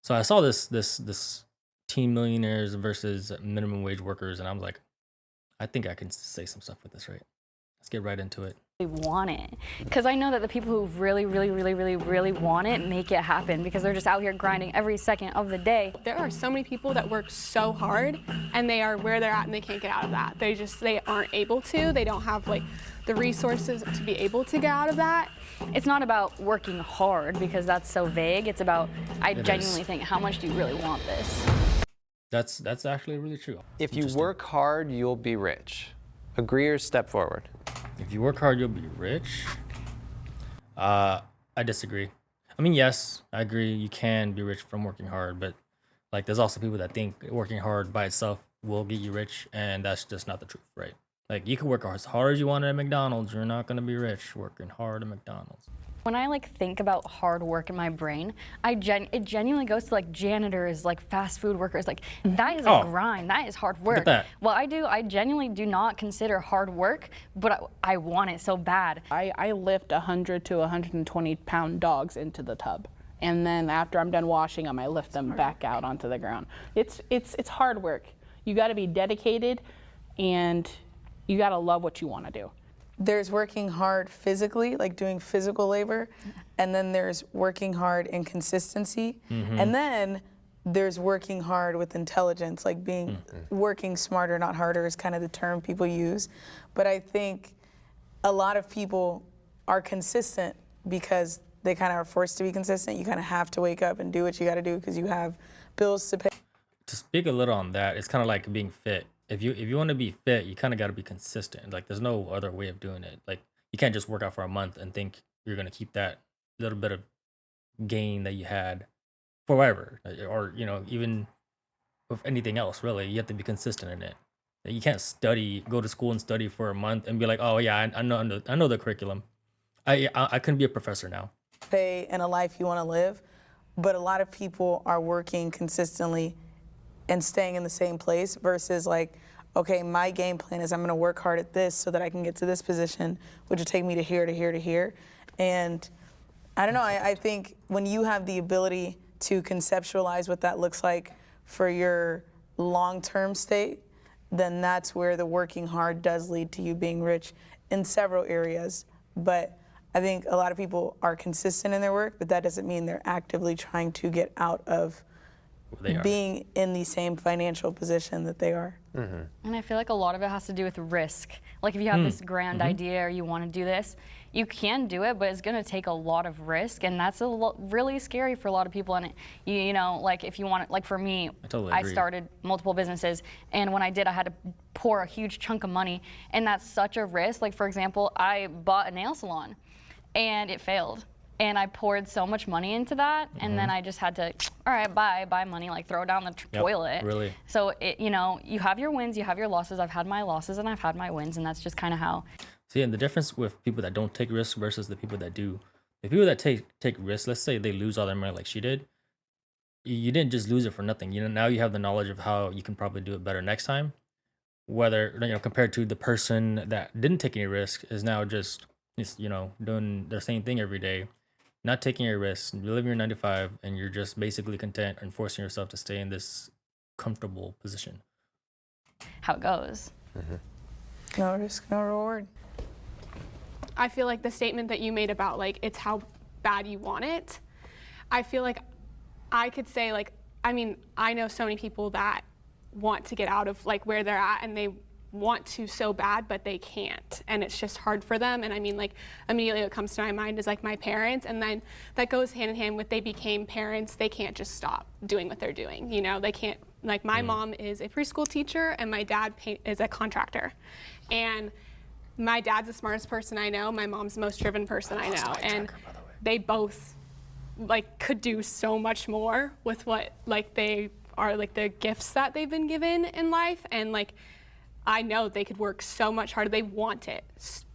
So I saw this teen millionaires versus minimum wage workers, and I'm like, I think I can say some stuff with this, right? Let's get right into it. Want it, because I know that the people who really want it make it happen because they're just out here grinding every second of the day. There are so many people that work so hard and they are where they're at and they can't get out of that. They aren't able to. They don't have like the resources to be able to get out of that. It's not about working hard because that's so vague. It's about I genuinely think, how much do you really want this? That's actually really true. If you work hard, you'll be rich. Agree or step forward? If you work hard, you'll be rich. I disagree. I mean, yes, I agree. You can be rich from working hard, but like, there's also people that think working hard by itself will get you rich, and that's just not the truth, right? Like, you can work as hard as you want at McDonald's, you're not gonna be rich working hard at McDonald's. When I like think about hard work in my brain, it genuinely goes to like janitors, like fast food workers. Like that is a grind. That is hard work. Look at that. Well, I genuinely do not consider hard work, but I want it so bad. I lift 100 to 120 pound dogs into the tub. And then after I'm done washing them, I lift them back out onto the ground. It's hard work. You gotta be dedicated and you gotta love what you wanna do. There's working hard physically, like doing physical labor, and then there's working hard in consistency, and then there's working hard with intelligence, like being working smarter, not harder is kind of the term people use. But I think a lot of people are consistent because they kind of are forced to be consistent. You kind of have to wake up and do what you got to do because you have bills to pay. To speak a little on that, it's kind of like being fit. If you want to be fit, you kind of got to be consistent. Like, there's no other way of doing it. Like, you can't just work out for a month and think you're gonna keep that little bit of gain that you had forever, or even with anything else. Really, you have to be consistent in it. You can't go to school and study for a month and be like, oh yeah, I know the curriculum. I couldn't be a professor now. Pay in a life you want to live, but a lot of people are working consistently and staying in the same place versus like, okay, my game plan is I'm going to work hard at this so that I can get to this position, which will take me to here, to here, to here. And I don't know, I think when you have the ability to conceptualize what that looks like for your long-term state, then that's where the working hard does lead to you being rich in several areas. But I think a lot of people are consistent in their work, but that doesn't mean they're actively trying to get out of being in the same financial position that they are. And I feel like a lot of it has to do with risk. Like if you have this grand idea or you want to do this, you can do it, but it's going to take a lot of risk, and that's really scary for a lot of people. And like if you want, like for me, I started multiple businesses, and when I did, I had to pour a huge chunk of money, and that's such a risk. Like for example, I bought a nail salon, and it failed. And I poured so much money into that, and then I just had to, all right, buy money, like throw it down the toilet. Really. So you have your wins, you have your losses. I've had my losses and I've had my wins, and that's just kind of how. See, and the difference with people that don't take risks versus the people that do. The people that take risks, let's say they lose all their money like she did. You didn't just lose it for nothing. Now you have the knowledge of how you can probably do it better next time. Whether compared to the person that didn't take any risk is now just doing their same thing every day. Not taking your risks, you're living your 9 to 5, and you're just basically content and forcing yourself to stay in this comfortable position. How it goes. No risk, no reward. I feel like the statement that you made about like it's how bad you want it, I feel like I could say like, I mean, I know so many people that want to get out of like where they're at, and they want to so bad, but they can't, and it's just hard for them. And I mean, like immediately what comes to my mind is like my parents, and then that goes hand in hand with they became parents. They can't just stop doing what they're doing. They can't, like my mom is a preschool teacher and my dad is a contractor, and my dad's the smartest person I know, my mom's the most driven person I know, and they both like could do so much more with what like they are, like the gifts that they've been given in life. And like I know they could work so much harder. They want it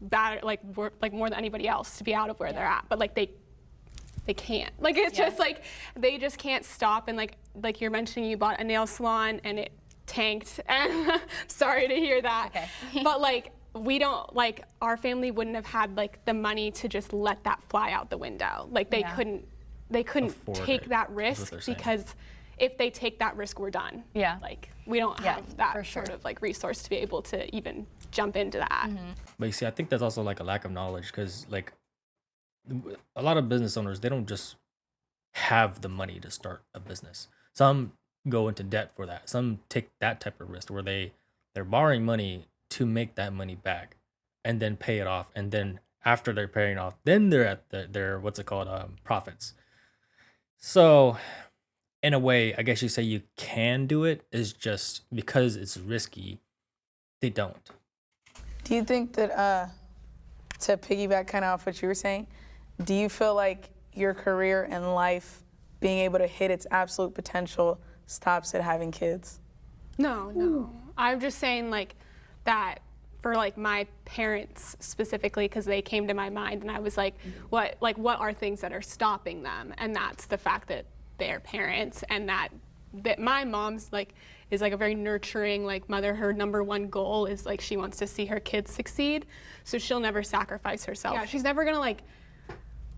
bad, like work like more than anybody else to be out of where they're at, but like they can't. Like it's just like they just can't stop. And like you're mentioning, you bought a nail salon and it tanked. And sorry to hear that. Okay. But like we don't, like our family wouldn't have had like the money to just let that fly out the window. Like they couldn't they couldn't afford take it, that is what risk they're saying. because if they take that risk, we're done. Yeah. Like we don't Yeah, have that for sure. sort of like resource to be able to even jump into that. But you see, I think that's also like a lack of knowledge because like a lot of business owners, they don't just have the money to start a business. Some go into debt for that. Some take that type of risk where they're borrowing money to make that money back and then pay it off. And then after they're paying off, then they're at their what's it called, profits. So in a way, I guess you say you can do it, is just because it's risky, they don't. Do you think that, to piggyback kind of off what you were saying, do you feel like your career and life being able to hit its absolute potential stops at having kids? No. I'm just saying like that for like my parents specifically, because they came to my mind and I was like, what are things that are stopping them? And that's the fact that they're parents, and that my mom's like is like a very nurturing like mother. Her number one goal is like she wants to see her kids succeed, so she'll never sacrifice herself. Yeah, she's never gonna like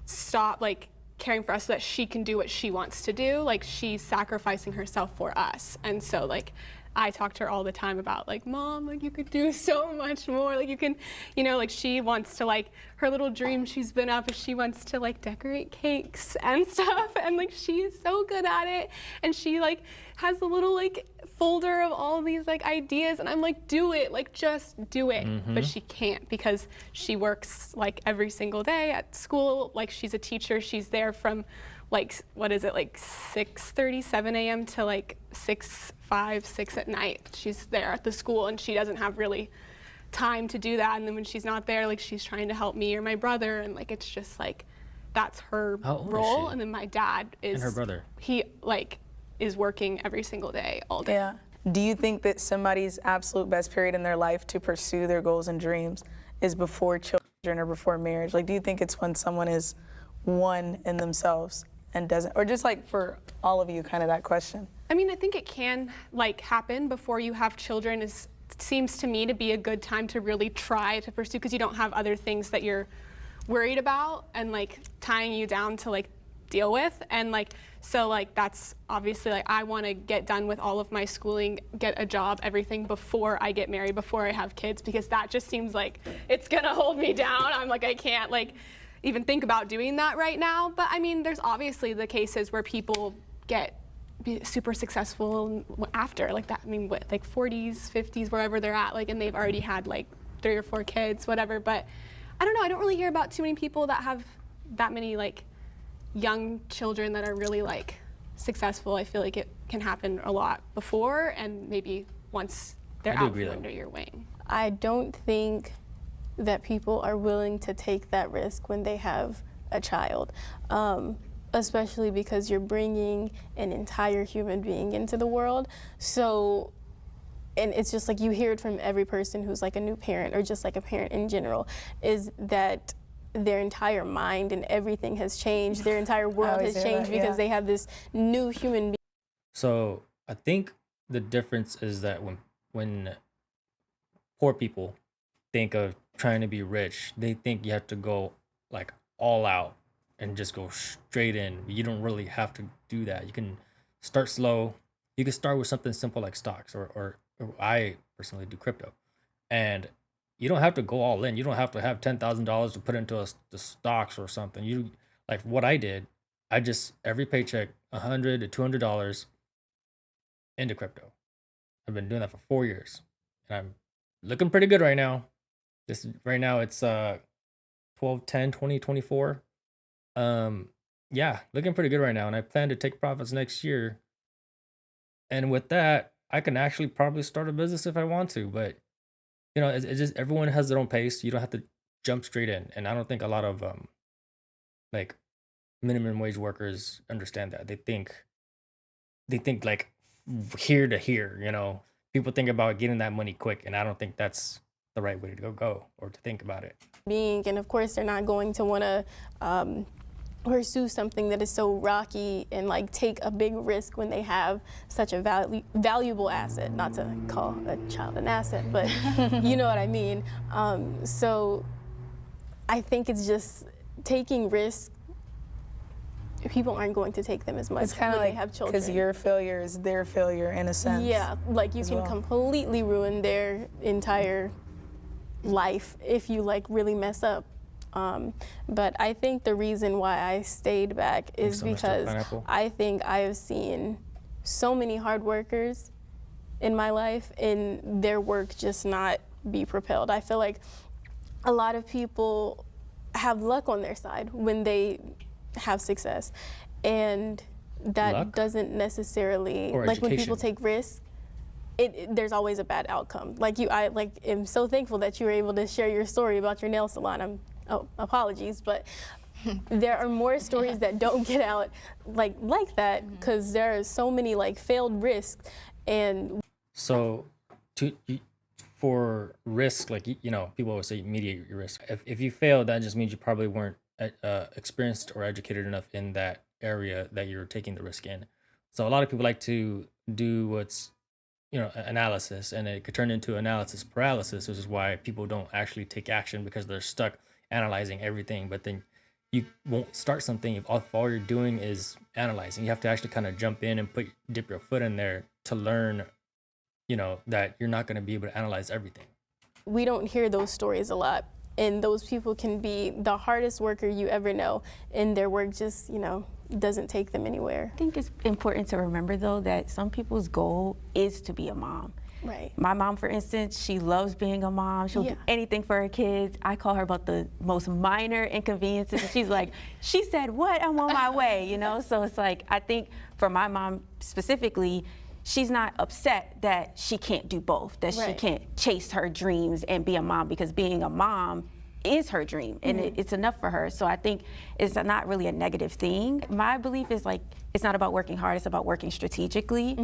stop like caring for us so that she can do what she wants to do. Like she's sacrificing herself for us. And so like I talk to her all the time about like, Mom, like you could do so much more. Like you can, you know, like she wants to like, her little dream she's been up is she wants to like decorate cakes and stuff. And like she's so good at it. And she like has a little like folder of all these like ideas, and I'm like, do it, like just do it. But she can't because she works like every single day at school. Like she's a teacher. She's there from like, what is it, like 6:37 a.m. to like 6 at night. She's there at the school, and she doesn't have really time to do that. And then when she's not there, like she's trying to help me or my brother, and like it's just like that's her How old is role. she? And then my dad is, And her brother. he like is working every single day, all day. Yeah. Do you think that somebody's absolute best period in their life to pursue their goals and dreams is before children or before marriage? Like, do you think it's when someone is one in themselves and doesn't, or just like for all of you, kind of that question? I mean, I think it can like happen before you have children. Seems to me to be a good time to really try to pursue, because you don't have other things that you're worried about and like tying you down to like deal with. And like, so like that's obviously like I want to get done with all of my schooling, get a job, everything before I get married, before I have kids, because that just seems like it's gonna hold me down. I'm like, I can't like even think about doing that right now. But I mean, there's obviously the cases where people be super successful after like that. I mean, what, like 40s, 50s, wherever they're at, like, and they've already had like 3 or 4 kids, whatever. But I don't know, I don't really hear about too many people that have that many like young children that are really like successful. I feel like it can happen a lot before, and maybe once they're out from under your wing. I don't think that people are willing to take that risk when they have a child, especially because you're bringing an entire human being into the world. So, and it's just like you hear it from every person who's like a new parent or just like a parent in general, is that their entire mind and everything has changed. Their entire world has changed because they have this new human being. So I think the difference is that when poor people think of trying to be rich, they think you have to go like all out and just go straight in. You don't really have to do that. You can start slow. You can start with something simple like stocks, or I personally do crypto. And you don't have to go all in. You don't have to have $10,000 to put into the stocks or something. You, like what I did, I just every paycheck $100 to $200 into crypto. I've been doing that for 4 years, and I'm looking pretty good right now. This right now it's 12, 10, 20, 24. Yeah, looking pretty good right now, and I plan to take profits next year. And with that, I can actually probably start a business if I want to, but you know, it's just everyone has their own pace. You don't have to jump straight in, and I don't think a lot of like minimum wage workers understand that. They think like here to here. You know, people think about getting that money quick, and I don't think that's the right way to go or to think about it. And of course, they're not going to want to pursue something that is so rocky and like take a big risk when they have such a valuable asset. Not to call a child an asset, but you know what I mean. So I think it's just taking risks people aren't going to take them as much It's kind of when like they have children. because your failure is their failure in a sense. Yeah, like you as can well. completely ruin their entire life if you like really mess up. But I think the reason why I stayed back is so, Mr. because Pineapple. I think I have seen so many hard workers in my life and their work just not be propelled. I feel like a lot of people have luck on their side when they have success, and that Luck? doesn't necessarily, Or like when people education? take risks, there's always a bad outcome. I am so thankful that you were able to share your story about your nail salon. Apologies, but there are more stories that don't get out like that because there are so many like failed risks. And So, for risk, like people always say mitigate your risk. If you fail, that just means you probably weren't experienced or educated enough in that area that you're taking the risk in. So a lot of people like to do what's analysis, and it could turn into analysis paralysis, which is why people don't actually take action because they're stuck analyzing everything. But then you won't start something if all you're doing is analyzing. You have to actually kind of jump in and dip your foot in there to learn that you're not going to be able to analyze everything. we don't hear those stories a lot. And those people can be the hardest worker you ever know, and their work just, doesn't take them anywhere. I think it's important to remember, though, that some people's goal is to be a mom. Right. My mom, for instance, she loves being a mom. She'll do anything for her kids. I call her about the most minor inconveniences. And she's like, she said, what? I'm on my way, So it's like, I think for my mom specifically, she's not upset that she can't do both, that she can't chase her dreams and be a mom, because being a mom is her dream, and it's enough for her. So I think it's not really a negative thing. My belief is it's not about working hard, it's about working strategically.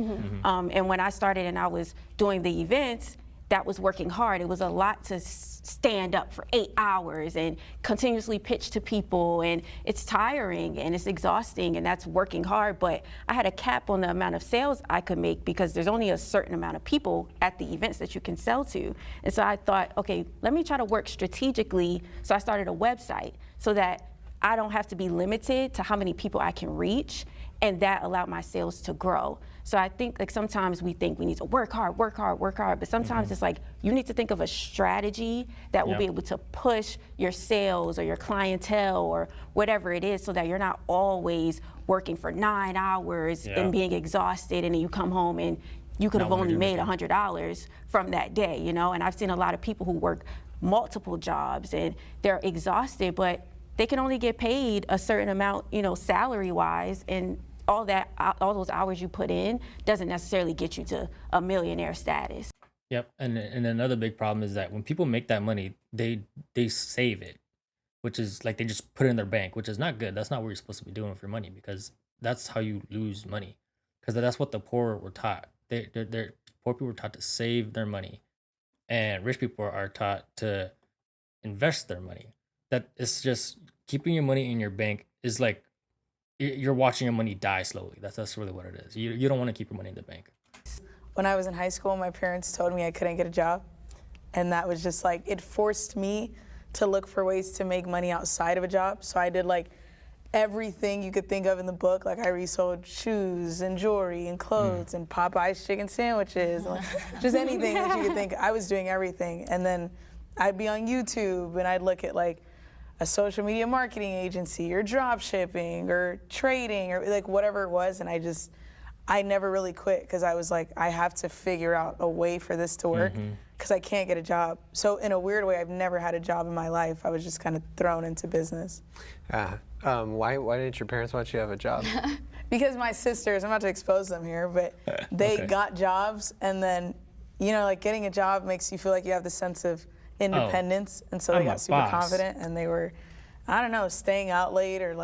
And when I started and I was doing the events, that was working hard. It was a lot to stand up for 8 hours and continuously pitch to people, and it's tiring and it's exhausting, and that's working hard. But I had a cap on the amount of sales I could make because there's only a certain amount of people at the events that you can sell to. And so I thought, okay, let me try to work strategically. So I started a website so that I don't have to be limited to how many people I can reach, and that allowed my sales to grow. So I think sometimes we think we need to work hard, but sometimes it's like you need to think of a strategy that will be able to push your sales or your clientele or whatever it is, so that you're not always working for 9 hours and being exhausted, and then you come home and you could have only made $100 from that day, And I've seen a lot of people who work multiple jobs and they're exhausted, but they can only get paid a certain amount, salary-wise, and all those hours you put in doesn't necessarily get you to a millionaire status. Yep, and another big problem is that when people make that money, they save it, which is like they just put it in their bank, which is not good. That's not what you're supposed to be doing with your money, because that's how you lose money. Because that's what the poor were taught. They're poor people were taught to save their money, and rich people are taught to invest their money. That it's just keeping your money in your bank is like you're watching your money die slowly. That's really what it is. You don't want to keep your money in the bank. When I was in high school, my parents told me I couldn't get a job. And that was just it forced me to look for ways to make money outside of a job. So I did everything you could think of in the book. I resold shoes and jewelry and clothes and Popeye's chicken sandwiches, just anything that you could think of. I was doing everything. And then I'd be on YouTube and I'd look at a social media marketing agency or drop shipping or trading or whatever it was. And I never really quit because I was I have to figure out a way for this to work because I can't get a job. So in a weird way, I've never had a job in my life. I was just kind of thrown into business. Why didn't your parents want you to have a job? Because my sisters, I'm not to expose them here, but they got jobs, and then, getting a job makes you feel like you have the sense of independence, and so they got super confident, and they were, I don't know, staying out late or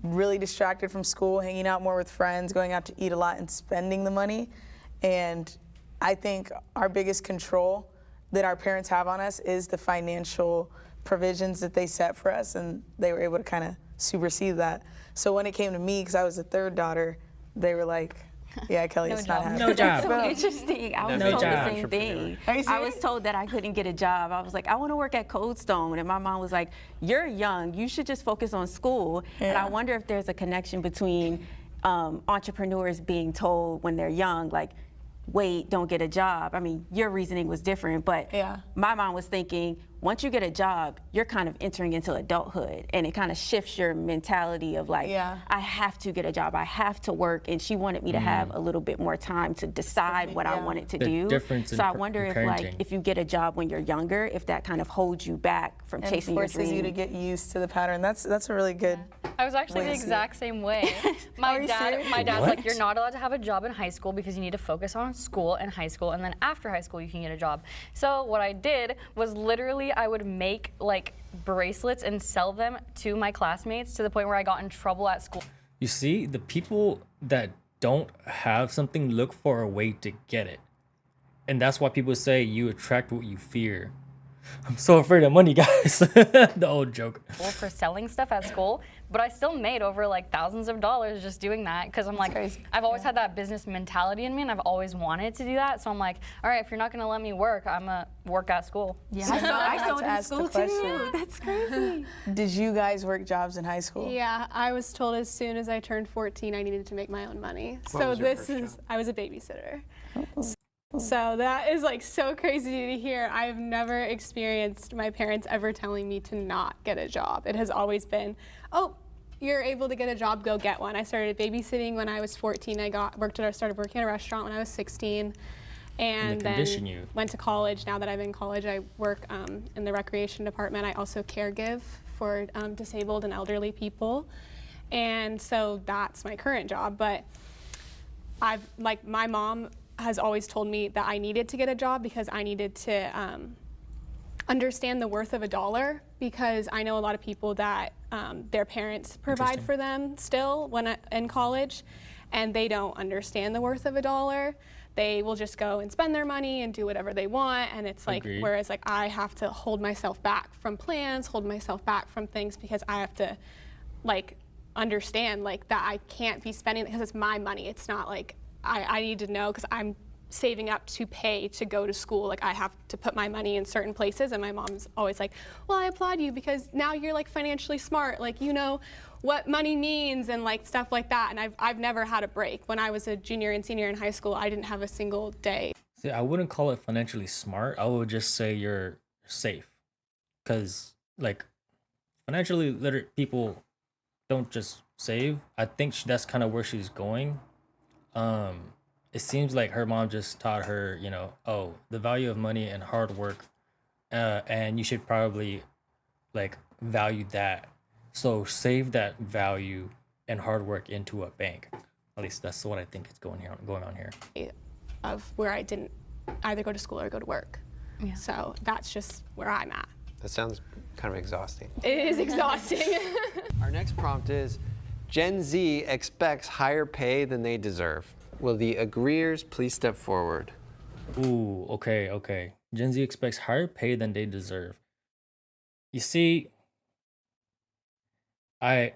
really distracted from school, hanging out more with friends, going out to eat a lot, and spending the money. And I think our biggest control that our parents have on us is the financial provisions that they set for us, and they were able to kind of supersede that. So when it came to me, because I was the third daughter, they were like, Yeah, Kelly, No it's not job. happening. No job. So interesting. I was No told job. the same thing. Are you I was serious? told that I couldn't get a job. I was like, I want to work at Cold Stone. And my mom was like, you're young. You should just focus on school. And I Yeah. wonder if there's a connection between entrepreneurs being told when they're young, like, wait, don't get a job. I mean, your reasoning was different, but Yeah. my mom was thinking, once you get a job, you're kind of entering into adulthood, and it kind of shifts your mentality of like, Yeah. I have to get a job, I have to work, and she wanted me to have a little bit more time to decide what I Yeah. wanted to The do. difference in So I wonder if like parenting. if you get a job when you're younger, if that kind of holds you back from And chasing your forces dream. you to get used to the pattern. That's a really good. I was actually Way the to see it. exact same way. Are you serious? My dad's like, What? you're not allowed to have a job in high school because you need to focus on school and high school, and then after high school you can get a job. So what I did was literally I would make like bracelets and sell them to my classmates to the point where I got in trouble at school. You see, the people that don't have something look for a way to get it. And that's why people say you attract what you fear. I'm so afraid of money, guys. The old joke. For selling stuff at school, but I still made over like thousands of dollars just doing that because I'm like, crazy. I've always had that business mentality in me and I've always wanted to do that. So I'm like, all right, if you're not gonna let me work, I'm gonna work at school. Yeah, So now I I have sold to in ask the school question. too. That's crazy. Did you guys work jobs in high school? Yeah, I was told as soon as I turned 14 I needed to make my own money. What So was your this first is job? I was a babysitter. So that is like so crazy to hear. I've never experienced my parents ever telling me to not get a job. It has always been, oh, you're able to get a job, go get one. I started babysitting when I was 14. I started working at a restaurant when I was 16. And they then condition you. went to college. Now that I'm in college, I work in the recreation department. I also caregive for disabled and elderly people. And so that's my current job. But my mom has always told me that I needed to get a job because I needed to understand the worth of a dollar, because I know a lot of people that their parents provide Interesting. for them still when in college, and they don't understand the worth of a dollar. They will just go and spend their money and do whatever they want, and it's like, Agreed. whereas like I have to hold myself back from plans, hold myself back from things, because I have to like understand like that I can't be spending because it's my money. It's not like I need to know because I'm saving up to pay to go to school. Like I have to put my money in certain places, and my mom's always like, well, I applaud you because now you're like financially smart, like you know what money means and like stuff like that. And I've never had a break. When I was a junior and senior in high school, I didn't have a single day. See, I wouldn't call it financially smart. I would just say you're safe. Because, like, financially literate people don't just save. I think that's kind of where she's going. It seems like her mom just taught her, you know, oh, the value of money and hard work. And you should probably, like, value that. So save that value and hard work into a bank. At least that's what I think is going on here. Of where I didn't either go to school or go to work. Yeah. So that's just where I'm at. That sounds kind of exhausting. It is exhausting. Our next prompt is, Gen Z expects higher pay than they deserve. Will the agreeers please step forward? Ooh, okay. Gen Z expects higher pay than they deserve. You see, I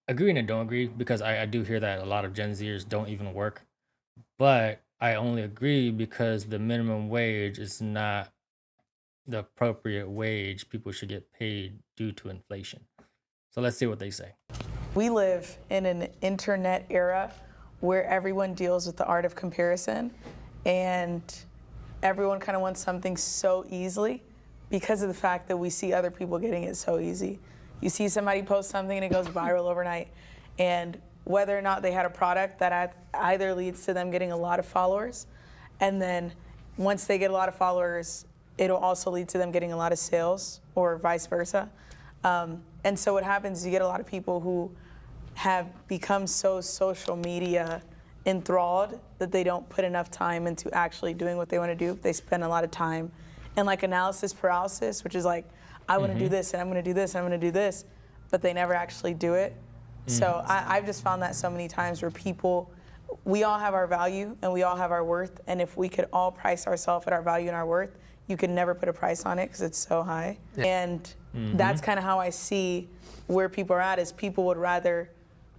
agree and I don't agree, because I do hear that a lot of Gen Zers don't even work. But I only agree because the minimum wage is not the appropriate wage people should get paid due to inflation. So let's see what they say. We live in an internet era where everyone deals with the art of comparison, and everyone kind of wants something so easily because of the fact that we see other people getting it so easy. You see somebody post something and it goes viral overnight, and whether or not they had a product, that either leads to them getting a lot of followers, and then once they get a lot of followers, it'll also lead to them getting a lot of sales, or vice versa. And so what happens is you get a lot of people who have become so social media enthralled that they don't put enough time into actually doing what they want to do. They spend a lot of time in like analysis paralysis, which is like, I want to do this and I'm going to do this and I'm going to do this, but they never actually do it. So I've just found that so many times where people, we all have our value and we all have our worth, and if we could all price ourselves at our value and our worth, you could never put a price on it because it's so high. And that's kind of how I see where people are at, is people would rather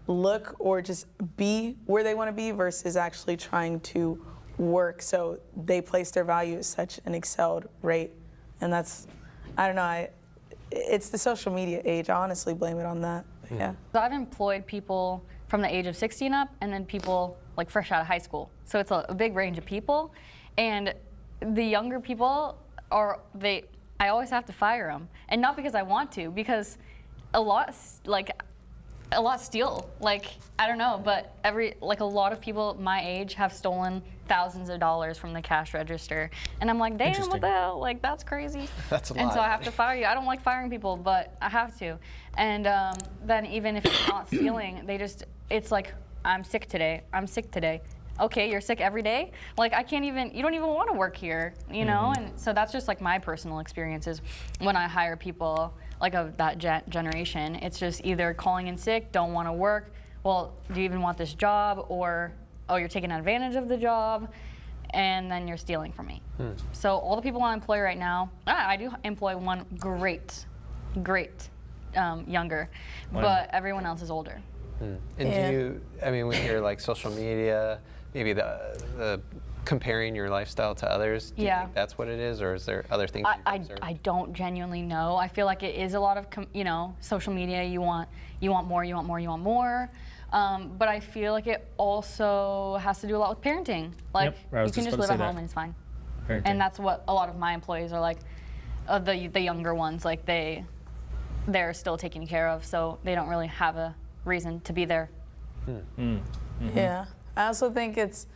look or just be where they want to be versus actually trying to work so they place their value at such an excelled rate. And that's, I don't know, it's the social media age. I honestly blame it on that. Yeah. So I've employed people from the age of 16 up, and then people like fresh out of high school. So it's a big range of people, and the younger people I always have to fire them, and not because I want to, because a lot steal. Like, I don't know, but a lot of people my age have stolen thousands of dollars from the cash register, and I'm like, damn, what Interesting. the hell? Like, that's crazy. That's a And so lot. I have to fire you. I don't like firing people, but I have to. And then even if it's not stealing, it's like, I'm sick today. I'm sick today. Okay, you're sick every day? Like, you don't even want to work here, you know? And so that's just like my personal experiences when I hire people like of that generation. It's just either calling in sick, don't want to work, well, do you even want this job? Or, oh, you're taking advantage of the job, and then you're stealing from me. So all the people I employ right now, I do employ one great younger, but everyone else is older. And Yeah. do you, I mean, with your like social media, maybe the comparing your lifestyle to others, do you Yeah. think that's what it is, or is there other things you've observed? I don't genuinely know. I feel like it is a lot of social media. You want more. But I feel like it also has to do a lot with parenting. Like, I was you can just just about to live say at that. home and it's fine. Parenting. And that's what a lot of my employees are like. The younger ones, like they're still taken care of, so they don't really have a reason to be there. Yeah. I also think it's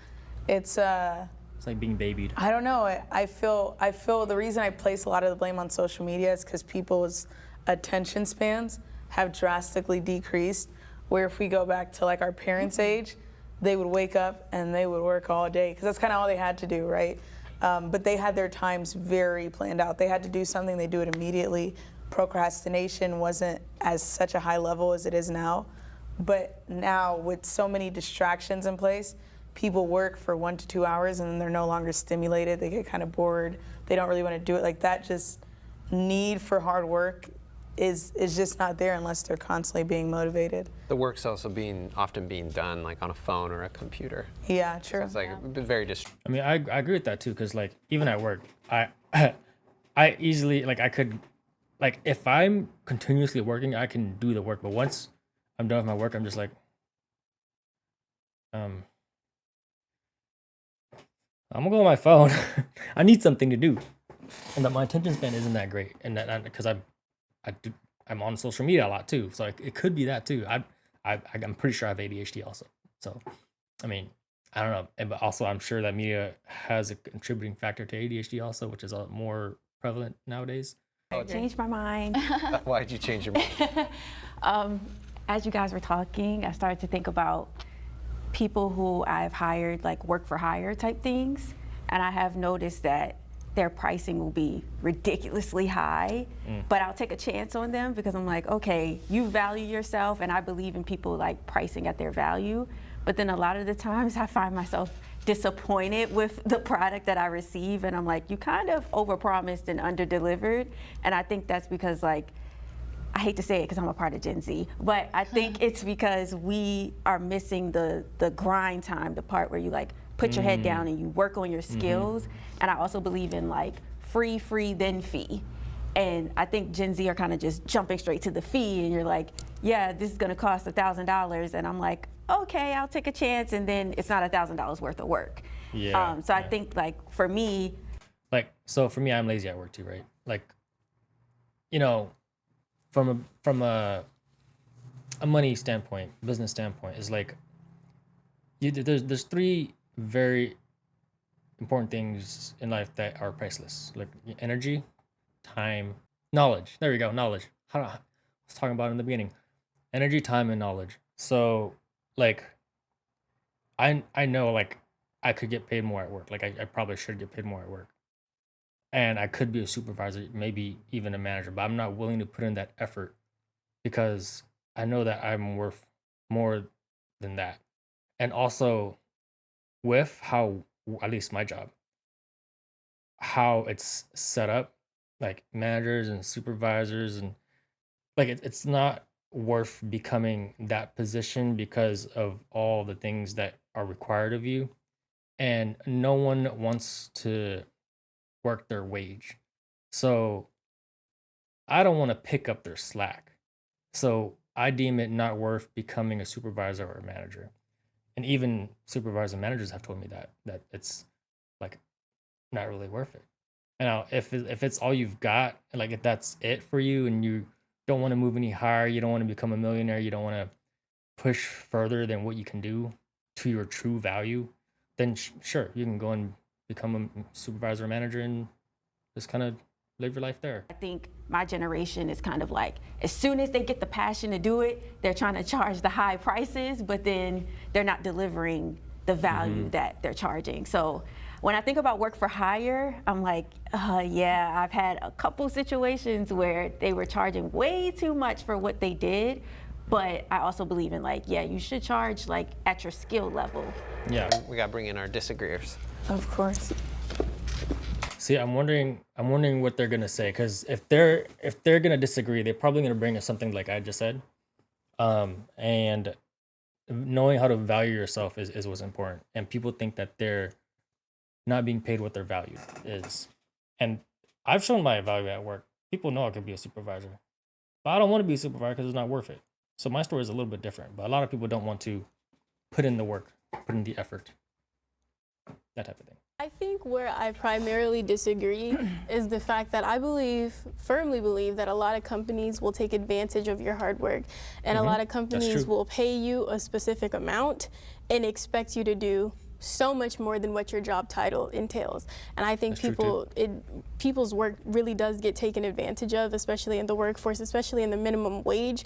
It's like being babied. I don't know. I feel the reason I place a lot of the blame on social media is because people's attention spans have drastically decreased. Where if we go back to like our parents' age, they would wake up and they would work all day because that's kind of all they had to do, right? But they had their times very planned out. They had to do something, they do it immediately. Procrastination wasn't as such a high level as it is now. But now with so many distractions in place, people work for 1 to 2 hours and then they're no longer stimulated. They get kind of bored. They don't really want to do it. Like that just need for hard work is just not there unless they're constantly being motivated. The work's also often being done like on a phone or a computer. Yeah, true. It's like very I mean, I agree with that too, because like even at work, I easily like I could like if I'm continuously working, I can do the work. But once I'm done with my work, I'm just like, I'm gonna go on my phone. I need something to do, and that my attention span isn't that great, and that because I'm on social media a lot too, so it could be that too. I'm pretty sure I have ADHD also. So, I mean, I don't know, but also I'm sure that media has a contributing factor to ADHD also, which is a lot more prevalent nowadays. Changed my mind. Why'd you change your mind? As you guys were talking, I started to think about people who I've hired, like work for hire type things, and I have noticed that their pricing will be ridiculously high, but I'll take a chance on them because I'm like, okay, you value yourself, and I believe in people like pricing at their value. But then a lot of the times I find myself disappointed with the product that I receive, and I'm like, you kind of overpromised and underdelivered. And I think that's because, like, I hate to say it because I'm a part of Gen Z, but I think it's because we are missing the grind time, the part where you like put your head down and you work on your skills. And I also believe in like free, then fee. And I think Gen Z are kind of just jumping straight to the fee, and you're like, yeah, this is gonna cost $1,000. And I'm like, okay, I'll take a chance. And then it's not $1,000 worth of work. Yeah. So I think like for me, Like, so for me, I'm lazy at work too, right? Like, you know, from a money standpoint, business standpoint, is like there's three very important things in life that are priceless, like energy, time, knowledge. There we go, knowledge. I was talking about it in the beginning, energy, time, and knowledge. So like, I know like I could get paid more at work. Like I probably should get paid more at work, and I could be a supervisor, maybe even a manager, but I'm not willing to put in that effort because I know that I'm worth more than that. And also with how, at least my job, how it's set up, like managers and supervisors, and like it's not worth becoming that position because of all the things that are required of you. And no one wants to work their wage. So I don't want to pick up their slack. So I deem it not worth becoming a supervisor or a manager. And even supervisors and managers have told me that it's like not really worth it. Now, if it's all you've got, like if that's it for you, and you don't want to move any higher, you don't want to become a millionaire, you don't want to push further than what you can do to your true value, then sure, you can go and become a supervisor or manager and just kind of live your life there. I think my generation is kind of like, as soon as they get the passion to do it, they're trying to charge the high prices, but then they're not delivering the value that they're charging. So when I think about work for hire, I'm like, yeah, I've had a couple situations where they were charging way too much for what they did. But I also believe in like, yeah, you should charge like at your skill level. Yeah. We got to bring in our disagreeers. Of course. See, I'm wondering what they're gonna say, because if they're gonna disagree, they're probably gonna bring us something like I just said. And knowing how to value yourself is what's important. And people think that they're not being paid what their value is. And I've shown my value at work. People know I could be a supervisor, but I don't want to be a supervisor because it's not worth it. So my story is a little bit different, but a lot of people don't want to put in the work, put in the effort, that type of thing. I think where I primarily disagree is the fact that I firmly believe that a lot of companies will take advantage of your hard work, and a lot of companies will pay you a specific amount and expect you to do so much more than what your job title entails. And I think people's work really does get taken advantage of, especially in the workforce, especially in the minimum wage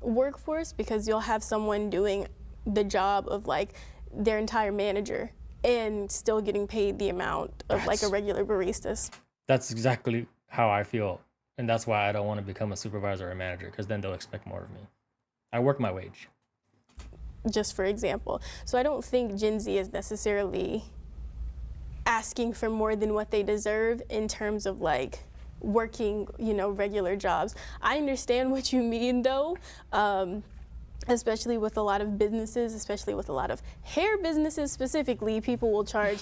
workforce, because you'll have someone doing the job of like their entire manager and still getting paid the amount of like a regular barista. That's exactly how I feel. And that's why I don't want to become a supervisor or a manager, because then they'll expect more of me. I work my wage. Just for example. So I don't think Gen Z is necessarily asking for more than what they deserve in terms of like working, regular jobs. I understand what you mean though. Especially with a lot of businesses, especially with a lot of hair businesses specifically, people will charge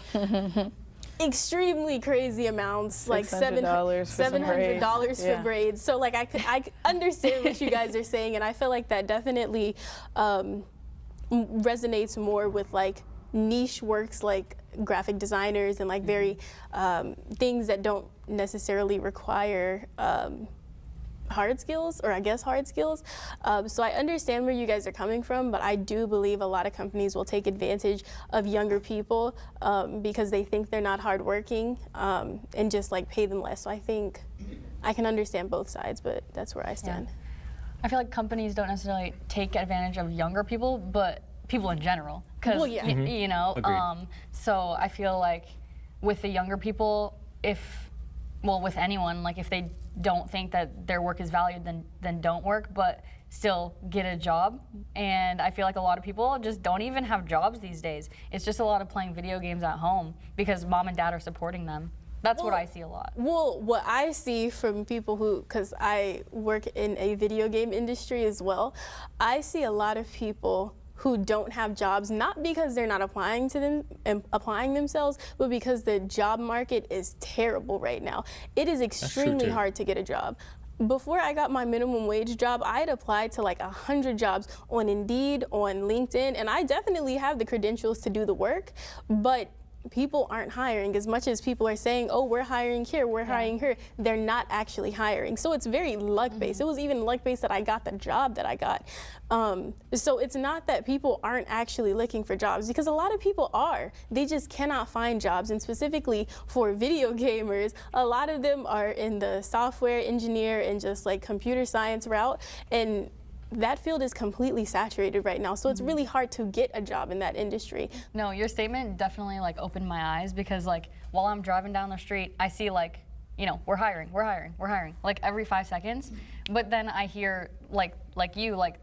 extremely crazy amounts, like $700 for braids. So like I understand what you guys are saying, and I feel like that definitely resonates more with like niche works like graphic designers and like very things that don't necessarily require hard skills. So I understand where you guys are coming from, but I do believe a lot of companies will take advantage of younger people because they think they're not hardworking and just like pay them less. So I think I can understand both sides, but that's where I stand. Yeah. I feel like companies don't necessarily take advantage of younger people, but people in general. Because, so I feel like with the younger people, with anyone, like if they don't think that their work is valued, then don't work, but still get a job. And I feel like a lot of people just don't even have jobs these days. It's just a lot of playing video games at home because mom and dad are supporting them. That's what I see a lot. Well, what I see from people because I work in a video game industry as well, I see a lot of people who don't have jobs, not because they're not applying to them and applying themselves, but because the job market is terrible right now. It is extremely hard to get a job. Before I got my minimum wage job, I had applied to like 100 jobs on Indeed, on LinkedIn, and I definitely have the credentials to do the work, but people aren't hiring. As much as people are saying, oh, we're hiring here, we're hiring here, they're not actually hiring. So it's very luck-based. It was even luck-based that I got the job that I got. So it's not that people aren't actually looking for jobs, because a lot of people are. They just cannot find jobs. And specifically for video gamers, a lot of them are in the software engineer and just like computer science route. And that field is completely saturated right now, so it's really hard to get a job in that industry. No, your statement definitely like opened my eyes, because like while I'm driving down the street, I see like, we're hiring, like every 5 seconds. But then I hear like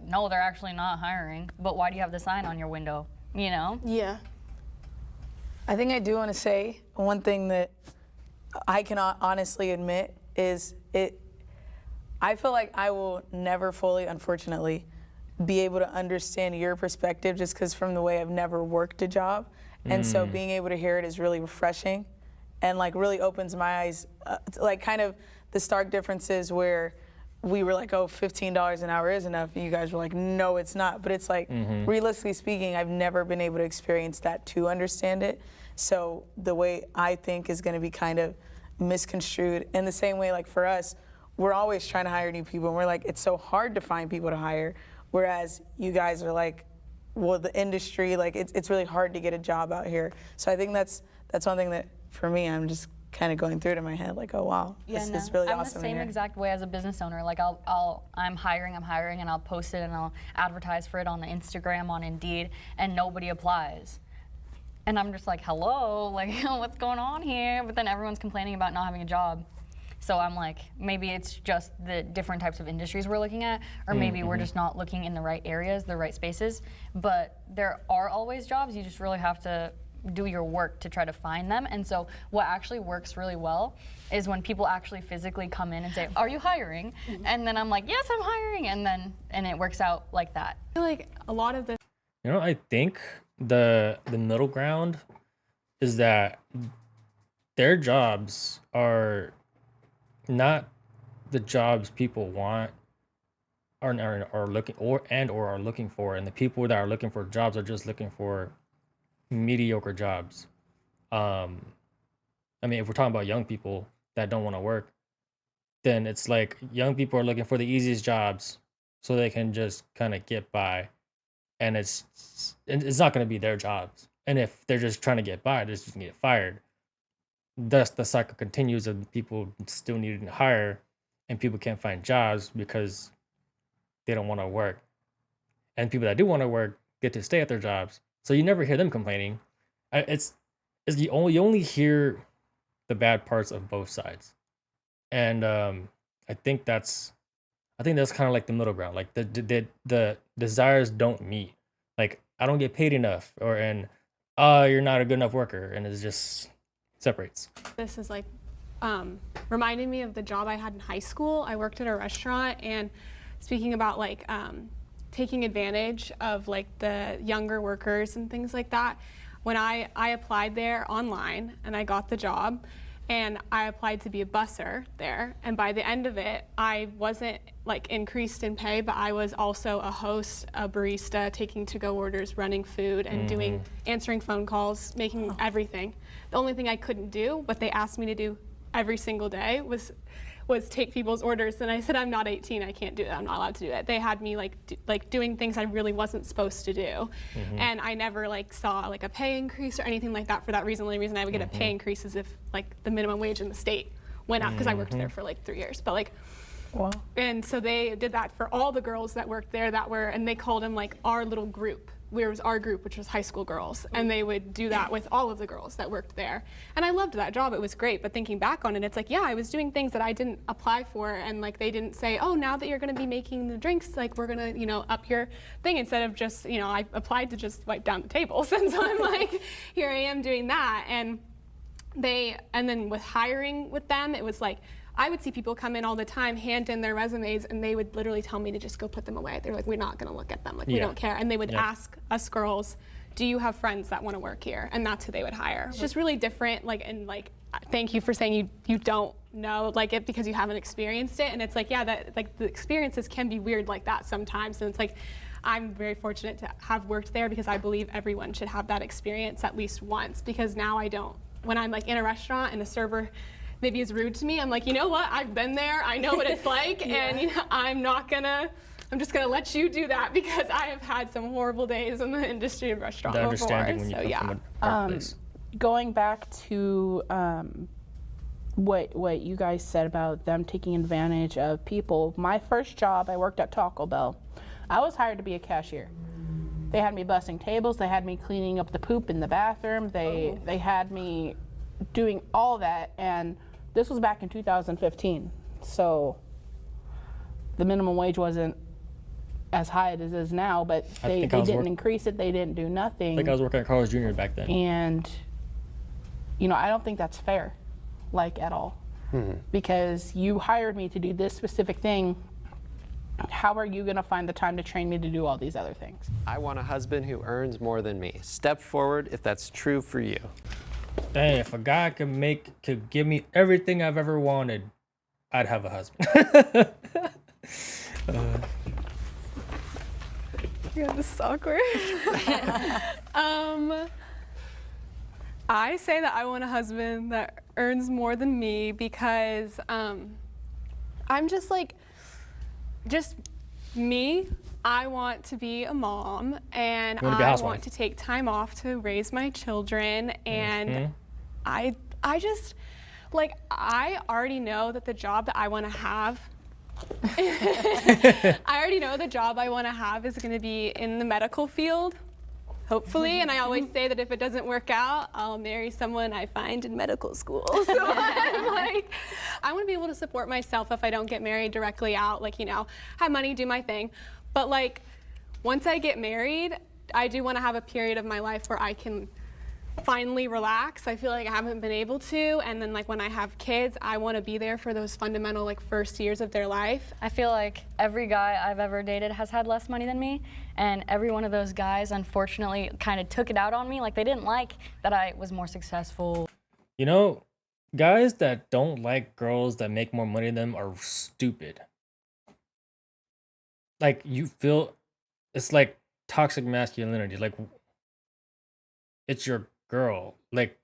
no, they're actually not hiring. But why do you have the sign on your window? Yeah. I think I do want to say one thing that I cannot honestly admit is I feel like I will never fully, unfortunately, be able to understand your perspective just because from the way I've never worked a job. And so being able to hear it is really refreshing and like really opens my eyes, to, like kind of the stark differences where we were like, oh, $15 an hour is enough. And you guys were like, no, it's not. But it's like, realistically speaking, I've never been able to experience that to understand it. So the way I think is going to be kind of misconstrued in the same way, like for us, we're always trying to hire new people. And we're like, it's so hard to find people to hire. Whereas you guys are like, well, the industry, like it's really hard to get a job out here. So I think that's one thing that for me, I'm just kind of going through it in my head, like, oh wow, this is really I'm awesome. the same exact way as a business owner. Like I'm hiring, and I'll post it and I'll advertise for it on the Instagram, on Indeed, and nobody applies. And I'm just like, hello, like what's going on here? But then everyone's complaining about not having a job. So I'm like, maybe it's just the different types of industries we're looking at, or maybe we're just not looking in the right areas, the right spaces. But there are always jobs. You just really have to do your work to try to find them. And so what actually works really well is when people actually physically come in and say, are you hiring? And then I'm like, yes, I'm hiring. And it works out like that. I feel like a lot of the You know, I think the middle ground is that their jobs are not the jobs people want are looking or are looking for, and the people that are looking for jobs are just looking for mediocre jobs. I mean, if we're talking about young people that don't want to work, then it's like young people are looking for the easiest jobs so they can just kind of get by, and it's not going to be their jobs. And if they're just trying to get by, they're just going to get fired. Thus, the cycle continues of people still needing to hire, and people can't find jobs because they don't want to work. And people that do want to work get to stay at their jobs, so you never hear them complaining. It's you only hear the bad parts of both sides, and I think that's kind of like the middle ground. Like the desires don't meet. Like I don't get paid enough, you're not a good enough worker, and it's just separates. this is like reminding me of the job I had in high school. I worked at a restaurant, and speaking about like taking advantage of like the younger workers and things like that. When I applied there online and I got the job, and I applied to be a busser there, and by the end of it, I wasn't like increased in pay, but I was also a host, a barista, taking to-go orders, running food, and answering phone calls, making everything. The only thing I couldn't do, what they asked me to do every single day, was take people's orders, and I said, I'm not 18, I can't do that, I'm not allowed to do it. They had me like doing things I really wasn't supposed to do, and I never like saw like a pay increase or anything like that for that reason. The only reason I would get a pay increase is if like the minimum wage in the state went up, because I worked there for like 3 years. But like, Wow. and so they did that for all the girls that worked there and they called them like our little group. There was our group, which was high school girls, and they would do that with all of the girls that worked there. And I loved that job, it was great, but thinking back on it, it's like, yeah, I was doing things that I didn't apply for, and like they didn't say, oh, now that you're gonna be making the drinks, like we're gonna, up your thing, instead of just, I applied to just wipe down the tables. And so I'm like, here I am doing that. And then with hiring with them, it was like, I would see people come in all the time, hand in their resumes, and they would literally tell me to just go put them away. They're like, we're not gonna look at them, like we don't care. And they would ask us girls, do you have friends that wanna work here? And that's who they would hire. It's just really different, thank you for saying you don't know it because you haven't experienced it. And it's like, yeah, that like the experiences can be weird like that sometimes. And it's like, I'm very fortunate to have worked there, because I believe everyone should have that experience at least once, because now I don't. When I'm like in a restaurant and a server maybe is rude to me, I'm like, you know what, I've been there, I know what it's like, and I'm just gonna let you do that, because I have had some horrible days in the industry of restaurant The before. understanding when you come from a dark place. Going back to what you guys said about them taking advantage of people, my first job, I worked at Taco Bell. I was hired to be a cashier. They had me bussing tables, they had me cleaning up the poop in the bathroom, they had me doing all that, and this was back in 2015. So the minimum wage wasn't as high as it is now, but they didn't increase it, they didn't do nothing. I think I was working at Carl's Jr. back then. And I don't think that's fair, like at all. because you hired me to do this specific thing. How are you going to find the time to train me to do all these other things? I want a husband who earns more than me. Step forward if that's true for you. Dang, if a guy could give me everything I've ever wanted, I'd have a husband. Yeah, this is awkward. I say that I want a husband that earns more than me because I'm just like, just me. I want to be a mom, and I want to take time off to raise my children, and I just, like, I already know that the job that I want to have I already know the job I want to have is going to be in the medical field, hopefully, and I always say that if it doesn't work out, I'll marry someone I find in medical school. So I'm like, I want to be able to support myself if I don't get married directly out, like, you know, have money, do my thing. But like, once I get married, I do want to have a period of my life where I can finally relax. I feel like I haven't been able to, and then like when I have kids, I want to be there for those fundamental like first years of their life. I feel like every guy I've ever dated has had less money than me, and every one of those guys unfortunately kind of took it out on me. Like they didn't like that I was more successful. You know, guys that don't like girls that make more money than them are stupid. Like you feel, it's like toxic masculinity. Like it's your girl. Like,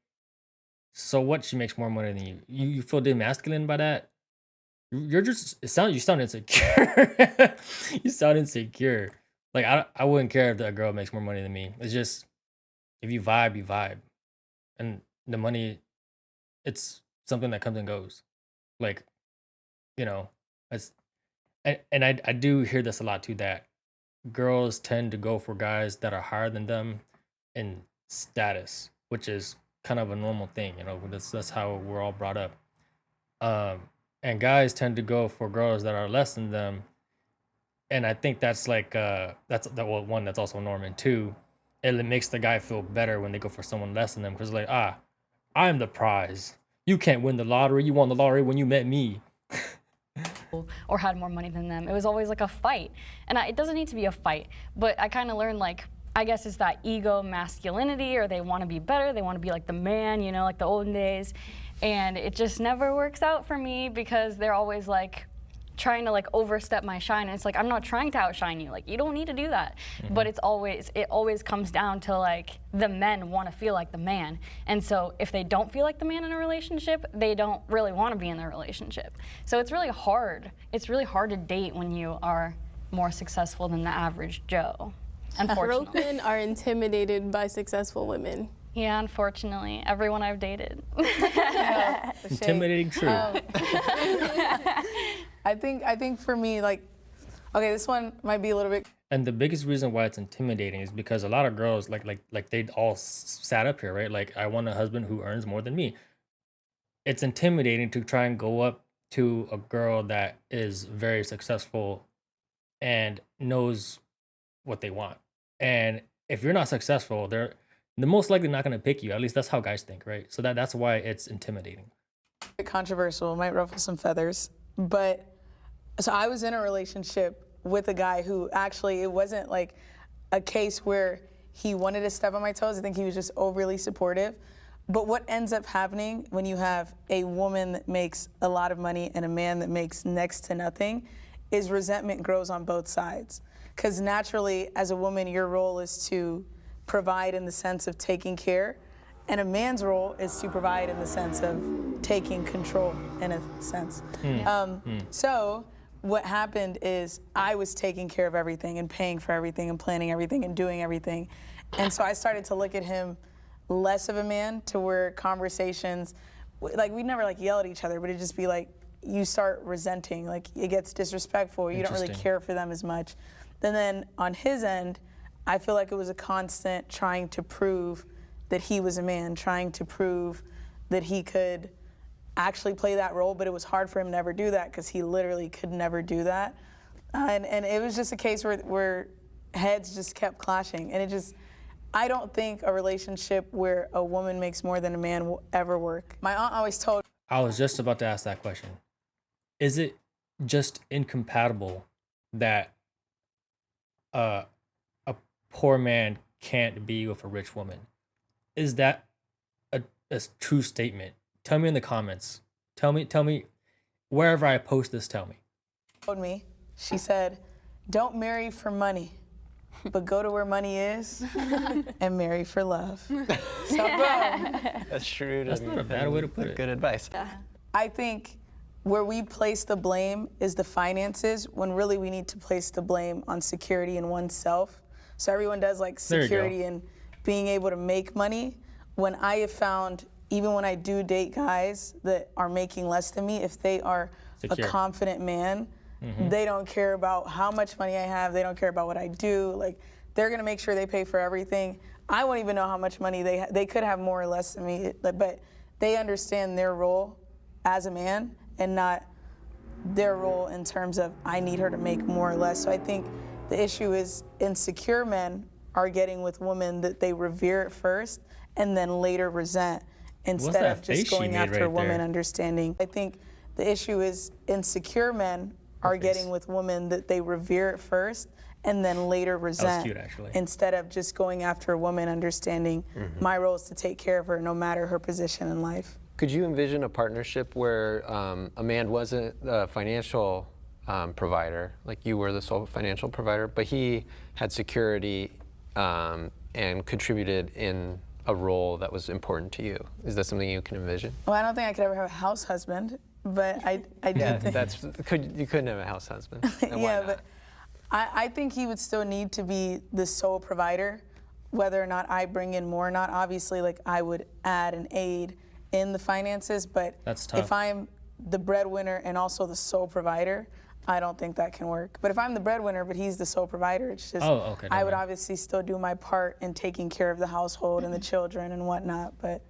so what? She makes more money than you. You feel demasculine by that? You're just, you sound insecure. You sound insecure. Like I wouldn't care if that girl makes more money than me. It's just, if you vibe, you vibe. And the money, it's something that comes and goes. Like, you know, it's, and I do hear this a lot too, that girls tend to go for guys that are higher than them in status, which is kind of a normal thing, you know. That's how we're all brought up. And guys tend to go for girls that are less than them, and I think that's like that's the one that's also norm, and two, it makes the guy feel better when they go for someone less than them, because like, I'm the prize. You can't win the lottery. You won the lottery when you met me. Or had more money than them. It was always like a fight, and it doesn't need to be a fight, but I kind of learned, like, I guess it's that ego masculinity, or they want to be better, they want to be like the man, you know, like the olden days, and it just never works out for me because they're always like trying to like overstep my shine, and it's like, I'm not trying to outshine you, like you don't need to do that. But it always comes down to like the men want to feel like the man, and so if they don't feel like the man in a relationship, they don't really want to be in the relationship. So it's really hard to date when you are more successful than the average Joe, unfortunately. Broke men are intimidated by successful women. Yeah, unfortunately, everyone I've dated. Intimidating truth. I think for me, like, okay, this one might be a little bit. And the biggest reason why it's intimidating is because a lot of girls, like they all sat up here, right? Like, I want a husband who earns more than me. It's intimidating to try and go up to a girl that is very successful and knows what they want. And if you're not successful, they're most likely not going to pick you. At least that's how guys think, right? So that's why it's intimidating. Controversial, might ruffle some feathers, but so I was in a relationship with a guy who actually, it wasn't like a case where he wanted to step on my toes. I think he was just overly supportive. But what ends up happening when you have a woman that makes a lot of money and a man that makes next to nothing is resentment grows on both sides. Because naturally, as a woman, your role is to provide in the sense of taking care, and a man's role is to provide in the sense of taking control, in a sense. So what happened is I was taking care of everything and paying for everything and planning everything and doing everything. And so I started to look at him less of a man, to where conversations, like we'd never like yell at each other, but it'd just be like, you start resenting, like it gets disrespectful, you don't really care for them as much. And then on his end, I feel like it was a constant trying to prove that he was a man, trying to prove that he could actually play that role, but it was hard for him to ever do that because he literally could never do that. And it was just a case where heads just kept clashing. And it just, I don't think a relationship where a woman makes more than a man will ever work. My aunt always told I was just about to ask that question. Is it just incompatible that a poor man can't be with a rich woman? Is that a true statement? Tell me in the comments. Tell me wherever I post this. Tell me. Told me, she said, "Don't marry for money, but go to where money is and marry for love." So, That's shrewd. That's not a bad way to put it. Good advice. I think where we place the blame is the finances, when really we need to place the blame on security in oneself. So everyone does like There you go. security and being able to make money. When I have found, even when I do date guys that are making less than me, if they are Secure. a confident man, they don't care about how much money I have. They don't care about what I do. Like, they're gonna make sure they pay for everything. I won't even know how much money they could have more or less than me, but they understand their role as a man and not their role in terms of I need her to make more or less. So I think the issue is insecure men are getting with women that they revere at first and then later resent instead that of face just she going made after right women there? understanding. I think the issue is insecure men are face. getting with women that they revere at first and then later resent cute, actually. instead of just going after a woman understanding my role is to take care of her no matter her position in life. Could you envision a partnership where a man wasn't the financial provider, like you were the sole financial provider, but he had security and contributed in a role that was important to you? Is that something you can envision? Well, I don't think I could ever have a house husband, but I do think. You couldn't have a house husband. And why Yeah, not? but I think he would still need to be the sole provider, whether or not I bring in more or not. Obviously, like, I would add and aid in the finances, but That's tough. if I'm the breadwinner and also the sole provider, I don't think that can work. But if I'm the breadwinner but he's the sole provider, it's just Oh, okay, I never would mind. obviously still do my part in taking care of the household and the children and whatnot. But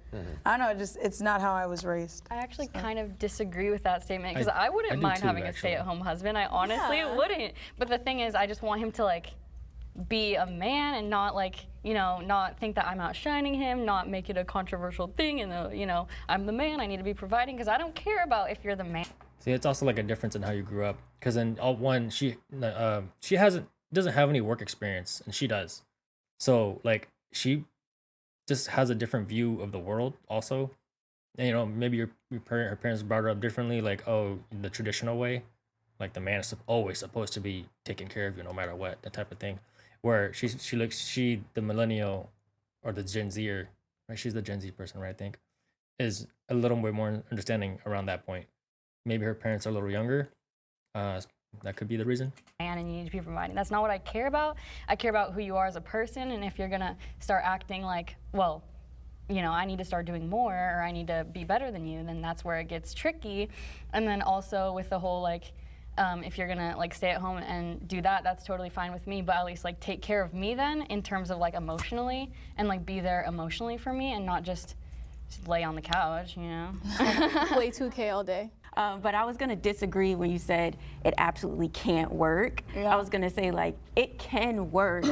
I don't know, it's not how I was raised. I actually kind of disagree with that statement because I I wouldn't do mind too, having actually. a stay-at-home husband. I honestly wouldn't. But the thing is, I just want him to like be a man and not like, not think that I'm outshining him, not make it a controversial thing and I'm the man, I need to be providing, because I don't care about if you're the man. See, it's also like a difference in how you grew up. Because in one, she doesn't have any work experience, and she does. So like she just has a different view of the world. Also, and, maybe her parents brought her up differently, like, oh, the traditional way, like the man is always supposed to be taking care of you no matter what, that type of thing. Where she the millennial or the Gen Zer, right? She's the Gen Z person, right? I think is a little bit more understanding around that point. Maybe her parents are a little younger. That could be the reason. Man, and you need to be providing. That's not what I care about. I care about who you are as a person, and if you're gonna start acting like, well, I need to start doing more, or I need to be better than you, then that's where it gets tricky. And then also with the whole like, if you're gonna like stay at home and do that, that's totally fine with me, but at least like take care of me then in terms of like emotionally, and like be there emotionally for me and not just lay on the couch, Play 2K all day. But I was going to disagree when you said it absolutely can't work. Yeah. I was going to say, like, it can work.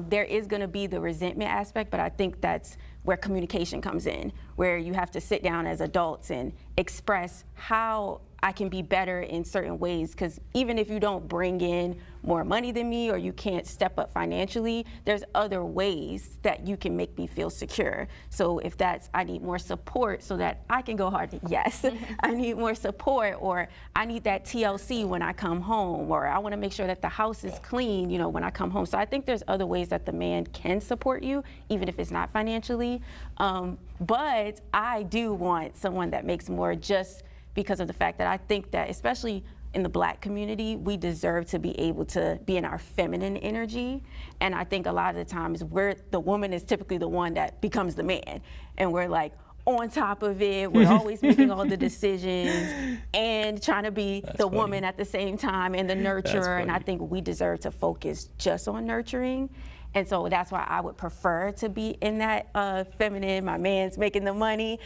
There is going to be the resentment aspect, but I think that's where communication comes in, where you have to sit down as adults and express how I can be better in certain ways. Because even if you don't bring in more money than me or you can't step up financially, there's other ways that you can make me feel secure. So if that's, I need more support so that I can go hard, yes, I need more support, or I need that TLC when I come home, or I want to make sure that the house is clean, when I come home. So I think there's other ways that the man can support you, even if it's not financially. But I do want someone that makes more, just because of the fact that I think that, especially in the Black community, we deserve to be able to be in our feminine energy. And I think a lot of the times the woman is typically the one that becomes the man. And we're like on top of it, we're always making all the decisions and trying to be the woman at the same time and the nurturer. And I think we deserve to focus just on nurturing. And so that's why I would prefer to be in that feminine, my man's making the money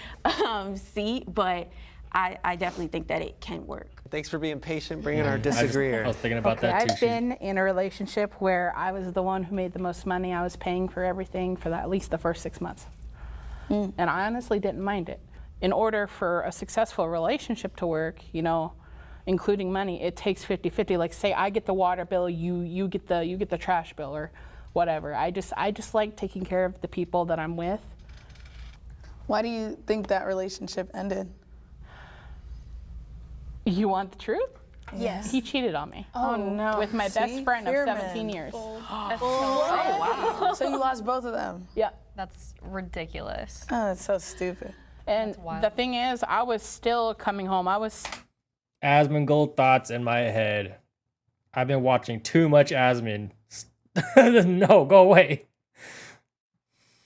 seat. But I definitely think that it can work. Thanks for being patient, bringing our disagreeer. I was thinking about Okay, that too. I've been in a relationship where I was the one who made the most money. I was paying for everything for at least the first 6 months. And I honestly didn't mind it. in order for a successful relationship to work, you know, including money, it takes 50-50. Like say I get the water bill, you get the trash bill or whatever. I just like taking care of the people that I'm with. Why do you think that relationship ended? You want the truth? Yes. He cheated on me. Oh no. With my best See? friend of Fear 17 man. years. So you lost both of them. Yeah. That's ridiculous. Oh, that's so stupid. And wild. the thing is, I was still coming home. Asmongold thoughts in my head. I've been watching too much Asmon. No, go away.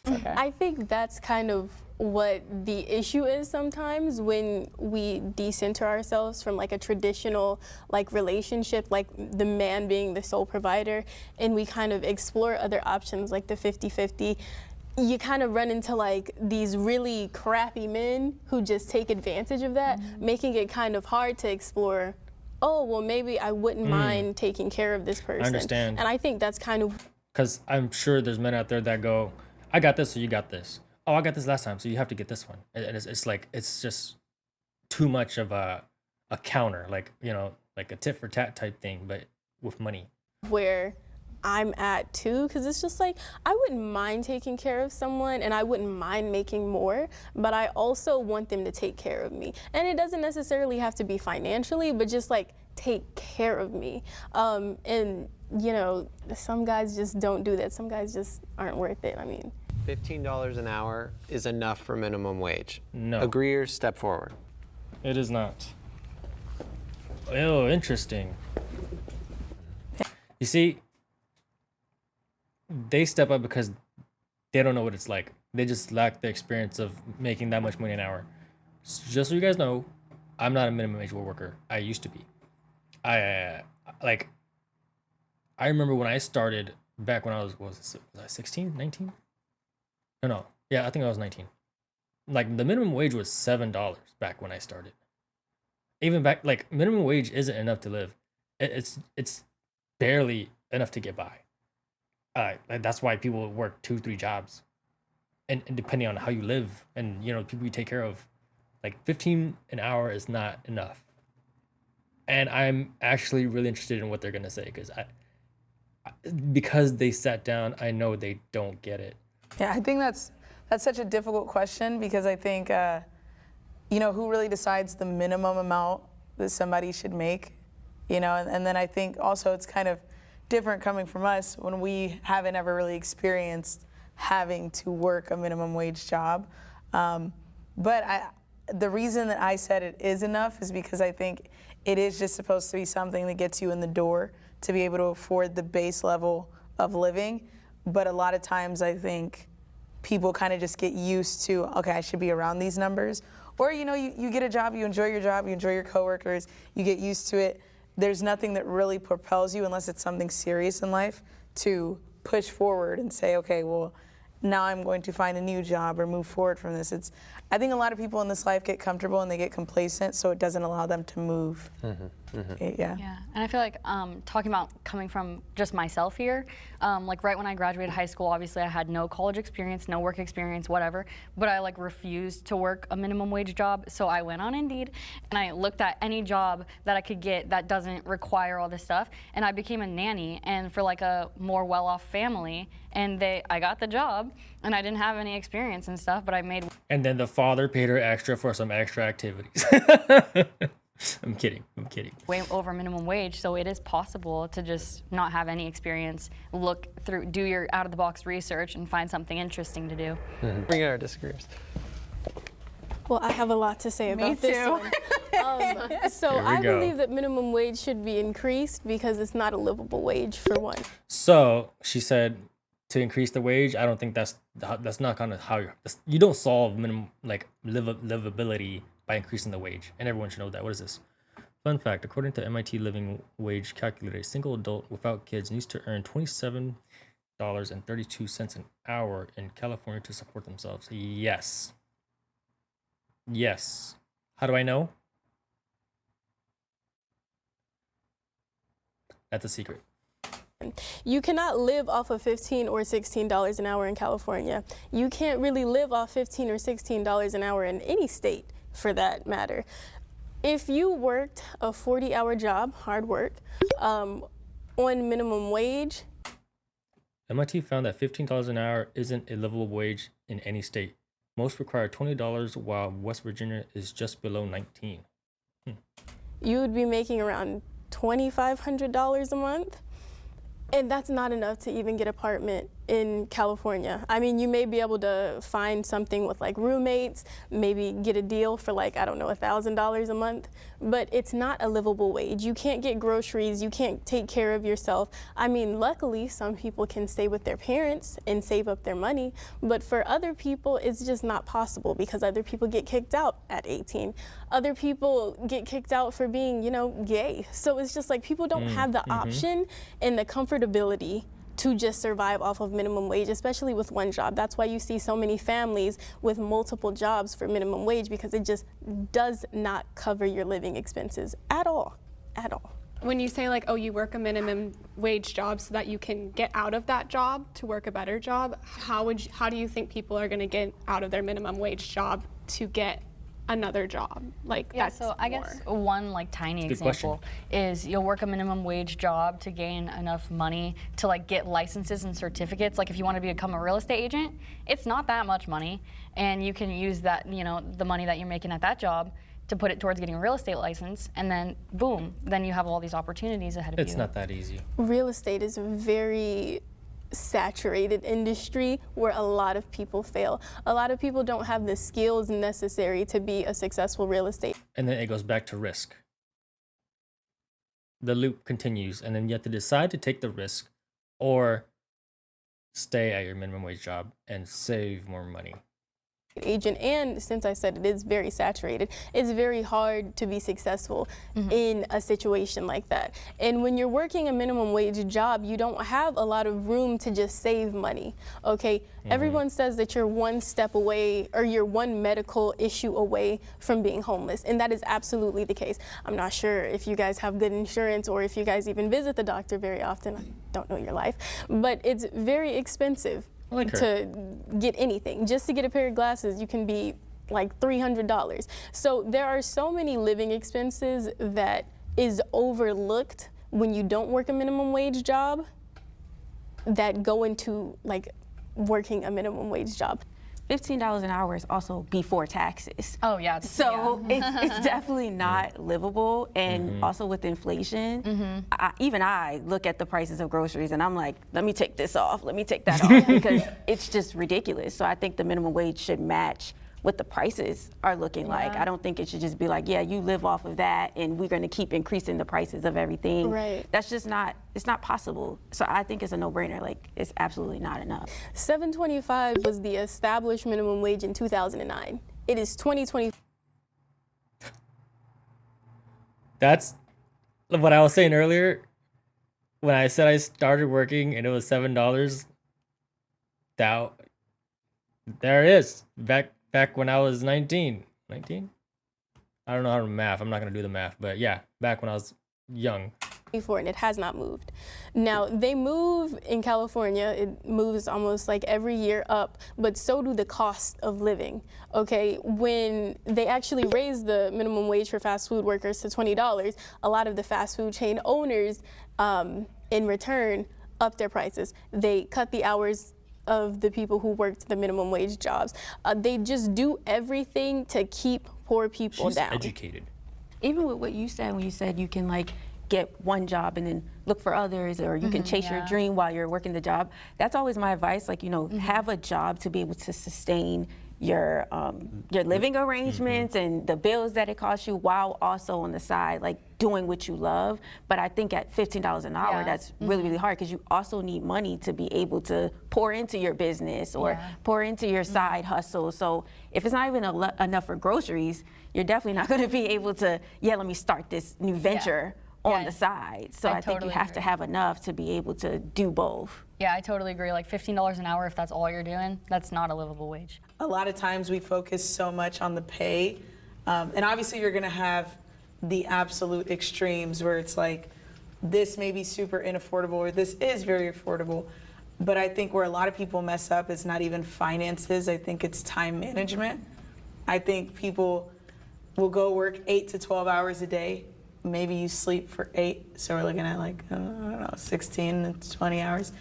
Okay. I think that's kind of what the issue is sometimes when we decenter ourselves from like a traditional like relationship, like the man being the sole provider, and we kind of explore other options like the 50-50. You kind of run into like these really crappy men who just take advantage of that, making it kind of hard to explore, oh, well, maybe I wouldn't mind taking care of this person. I understand. And I think that's kind of Because I'm sure there's men out there that go, I got this, so you got this. Oh, I got this last time, so you have to get this one. And it's like, it's just too much of a counter, like, you know, like a tit for tat type thing, but with money. where I'm at too, because it's just like I wouldn't mind taking care of someone and I wouldn't mind making more, but I also want them to take care of me. And it doesn't necessarily have to be financially, but just like take care of me. And you know, some guys just don't do that. Some guys just aren't worth it. I mean, $15 an hour is enough for minimum wage. No. Agree or step forward? It is not. Oh, interesting. You see, they step up because they don't know what it's like. They just lack the experience of making that much money an hour. Just so you guys know, I'm not a minimum wage worker. I used to be. I remember when I started back when I was I 16, 19? No. Yeah, I think I was 19. Like the minimum wage was $7 back when I started. Even back, like minimum wage isn't enough to live. It's barely enough to get by. Like, that's why people work 2-3 jobs, and depending on how you live and you know people you take care of, like 15 an hour is not enough. And I'm actually really interested in what they're gonna say because they sat down, I know they don't get it. Yeah, I think that's such a difficult question because I think, you know, who really decides the minimum amount that somebody should make, you know, and then I think also it's kind of different coming from us when we haven't ever really experienced having to work a minimum wage job. But the reason that I said it is enough is because I think it is just supposed to be something that gets you in the door to be able to afford the base level of living. But a lot of times I think people kind of just get used to, okay, I should be around these numbers. Or, you know, you get a job, you enjoy your coworkers, you get used to it. There's nothing that really propels you unless it's something serious in life to push forward and say, okay, well, now I'm going to find a new job or move forward from this. I think a lot of people in this life get comfortable and they get complacent, so it doesn't allow them to move. Yeah. Yeah, and I feel like talking about coming from just myself here, like right when I graduated high school, obviously I had no college experience, no work experience, whatever, but I like refused to work a minimum wage job, so I went on Indeed and I looked at any job that I could get that doesn't require all this stuff, and I became a nanny and for like a more well-off family, and I got the job and I didn't have any experience and stuff, but I made. And then the father paid her extra for some extra activities. I'm kidding. Way over minimum wage, so it is possible to just not have any experience, do your out-of-the-box research, and find something interesting to do. Bring our disagreeers. well, I have a lot to say about this one. So Here we I go. believe that minimum wage should be increased because it's not a livable wage for one. So she said to increase the wage. I don't think that's not kind of how you don't solve minimum like livability by increasing the wage, and everyone should know that. What is this? Fun fact: according to MIT living wage calculator, a single adult without kids needs to earn $27.32 an hour in California to support themselves. Yes. How do I know? That's a secret. You cannot live off of $15 or $16 an hour in California. You can't really live off $15 or $16 an hour in any state, for that matter. If you worked a 40-hour job, hard work, on minimum wage. MIT found that $15 an hour isn't a livable wage in any state. Most require $20, while West Virginia is just below 19. You would be making around $2,500 a month. And that's not enough to even get an apartment in California. I mean, you may be able to find something with like roommates, maybe get a deal for like, I don't know, $1,000 a month, but it's not a livable wage. You can't get groceries, you can't take care of yourself. I mean, luckily, some people can stay with their parents and save up their money, but for other people, it's just not possible because other people get kicked out at 18. Other people get kicked out for being, you know, gay. So it's just like people don't have the option and the comfortability to just survive off of minimum wage, especially with one job. That's why you see so many families with multiple jobs for minimum wage, because it just does not cover your living expenses at all, at all. When you say like, oh, you work a minimum wage job so that you can get out of that job to work a better job, how do you think people are gonna get out of their minimum wage job to get another job? Like, Yeah, that's so I guess one like tiny Good example is you'll work a minimum wage job to gain enough money to like get licenses and certificates. Like if you want to become a real estate agent, it's not that much money, and you can use that, you know, the money that you're making at that job to put it towards getting a real estate license, and then boom, then you have all these opportunities ahead of you. It's not that easy. Real estate is a very saturated industry where a lot of people fail. A lot of people don't have the skills necessary to be a successful real estate. And then it goes back to risk. The loop continues, and then you have to decide to take the risk or stay at your minimum wage job and save more money. Agent, and since I said it is very saturated, it's very hard to be successful in a situation like that. And when you're working a minimum wage job, you don't have a lot of room to just save money, okay? Everyone says that you're one step away, or you're one medical issue away from being homeless, and that is absolutely the case. I'm not sure if you guys have good insurance or if you guys even visit the doctor very often. I don't know your life, but it's very expensive to get anything. Just to get a pair of glasses, you can be like $300. So there are so many living expenses that is overlooked when you don't work a minimum wage job that go into like working a minimum wage job. $15 an hour is also before taxes. Oh yeah. So it's definitely not livable, and also with inflation, even I look at the prices of groceries and I'm like, let me take this off, let me take that off, because it's just ridiculous. So I think the minimum wage should match what the prices are looking like. I don't think it should just be like, yeah, you live off of that and we're gonna keep increasing the prices of everything. Right. That's just not, it's not possible. So I think it's a no-brainer, like it's absolutely not enough. $7.25 was the established minimum wage in 2009. It is 2020. That's what I was saying earlier. When I said I started working and it was $7, there it is. Back when I was 19. 19? I don't know how to math. I'm not going to do the math. But yeah, back when I was young. And it has not moved. Now, they move in California, it moves almost like every year up, but so do the cost of living, okay? When they actually raise the minimum wage for fast food workers to $20, a lot of the fast food chain owners, in return, up their prices. They cut the hours of the people who worked the minimum wage jobs. They just do everything to keep poor people down. She's educated. Even with what you said, when you said you can like get one job and then look for others, or you can chase your dream while you're working the job, that's always my advice. Like, you know, have a job to be able to sustain your living arrangements and the bills that it costs you, while also on the side like doing what you love. But I think at $15 an hour, that's really, really hard, because you also need money to be able to pour into your business or pour into your side hustle. So if it's not even enough for groceries, you're definitely not going to be able to, let me start this new venture on the side. So I think you have to have enough to be able to do both. Yeah, I totally agree. Like $15 an hour, if that's all you're doing, that's not a livable wage. A lot of times we focus so much on the pay, and obviously you're gonna have the absolute extremes where it's like, this may be super inaffordable or this is very affordable. But I think where a lot of people mess up is not even finances. I think it's time management. I think people will go work 8 to 12 hours a day. Maybe you sleep for 8, so we're looking at like, I don't know, 16 to 20 hours.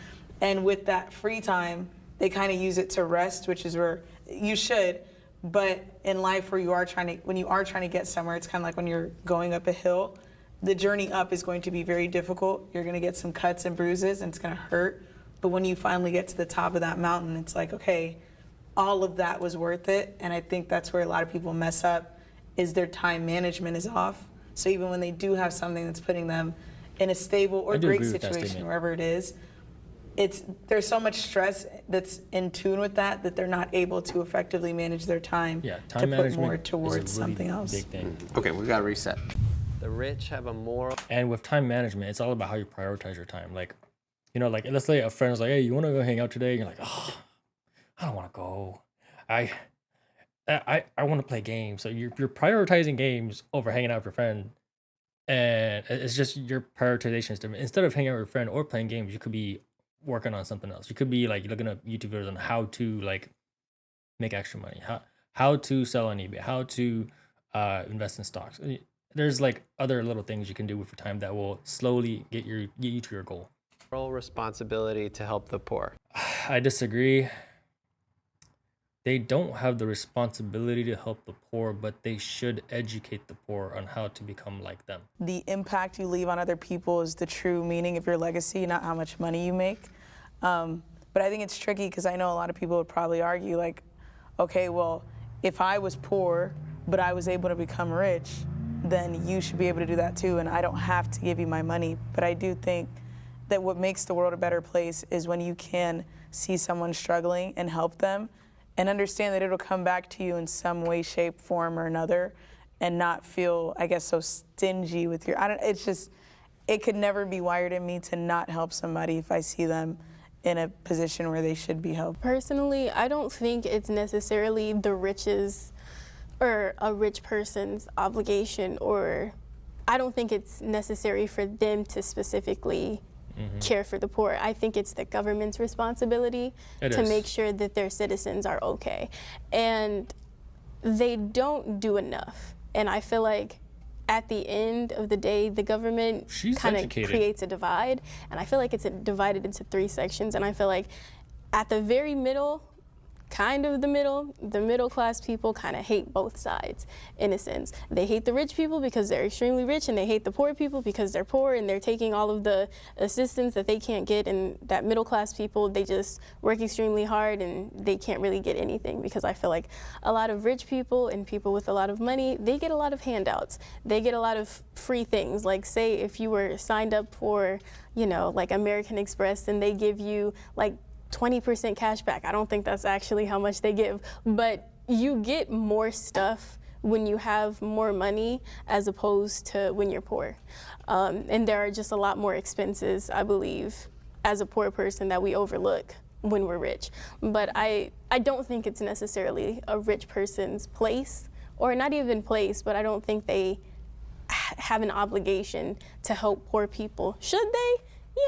And with that free time, they kind of use it to rest, which is where you should. But in life when you are trying to get somewhere, it's kind of like when you're going up a hill. The journey up is going to be very difficult. You're going to get some cuts and bruises, and it's going to hurt. But when you finally get to the top of that mountain, it's like, okay, all of that was worth it. And I think that's where a lot of people mess up, is their time management is off. So even when they do have something that's putting them in a stable or great situation, wherever it is, there's so much stress that's in tune with that they're not able to effectively manage their time, time to put more towards is a really something else. big thing. Okay, we got to reset. The rich have a moral. And with time management, it's all about how you prioritize your time. Like, you know, like let's say a friend's like, hey, you want to go hang out today? And you're like, oh, I don't want to go. I want to play games. So you're prioritizing games over hanging out with your friend. And it's just your prioritization is different. Instead of hanging out with your friend or playing games, you could be working on something else. You could be like looking up YouTube videos on how to like make extra money, how to sell on eBay, how to invest in stocks. There's like other little things you can do with your time that will slowly get you to your goal. Moral responsibility to help the poor. I disagree. They don't have the responsibility to help the poor, but they should educate the poor on how to become like them. The impact you leave on other people is the true meaning of your legacy, not how much money you make. But I think it's tricky because I know a lot of people would probably argue like, okay, well, if I was poor, but I was able to become rich, then you should be able to do that too, and I don't have to give you my money. But I do think that what makes the world a better place is when you can see someone struggling and help them and understand that it'll come back to you in some way, shape, form, or another, and not feel, I guess, so stingy with it could never be wired in me to not help somebody if I see them in a position where they should be helped. Personally, I don't think it's necessarily the rich's or a rich person's obligation, or I don't think it's necessary for them to specifically care for the poor. I think it's the government's responsibility to make sure that their citizens are okay. And they don't do enough. And I feel like at the end of the day, the government kind of creates a divide. And I feel like it's divided into 3 sections. And I feel like at the very middle, the middle class people kind of hate both sides in a sense. They hate the rich people because they're extremely rich, and they hate the poor people because they're poor and they're taking all of the assistance that they can't get. And that middle class people, they just work extremely hard and they can't really get anything, because I feel like a lot of rich people and people with a lot of money, they get a lot of handouts. They get a lot of free things. Like say if you were signed up for, like American Express, and they give you like 20% cash back. I don't think that's actually how much they give, but you get more stuff when you have more money as opposed to when you're poor. And there are just a lot more expenses, I believe, as a poor person that we overlook when we're rich. But I don't think it's necessarily a rich person's place, or not even place, but I don't think they have an obligation to help poor people. Should they?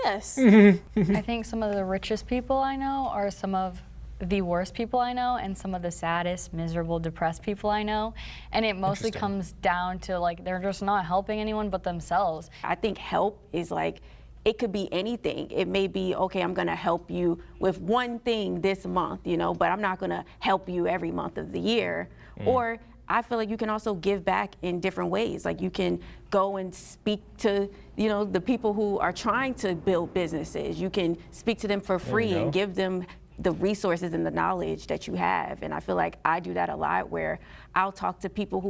Yes. I think some of the richest people I know are some of the worst people I know, and some of the saddest, miserable, depressed people I know. And it mostly comes down to like they're just not helping anyone but themselves. I think help is like, it could be anything. It may be, okay, I'm gonna help you with one thing this month, but I'm not gonna help you every month of the year. Or I feel like you can also give back in different ways. Like you can go and speak to, the people who are trying to build businesses. You can speak to them for free and give them the resources and the knowledge that you have. And I feel like I do that a lot, where I'll talk to people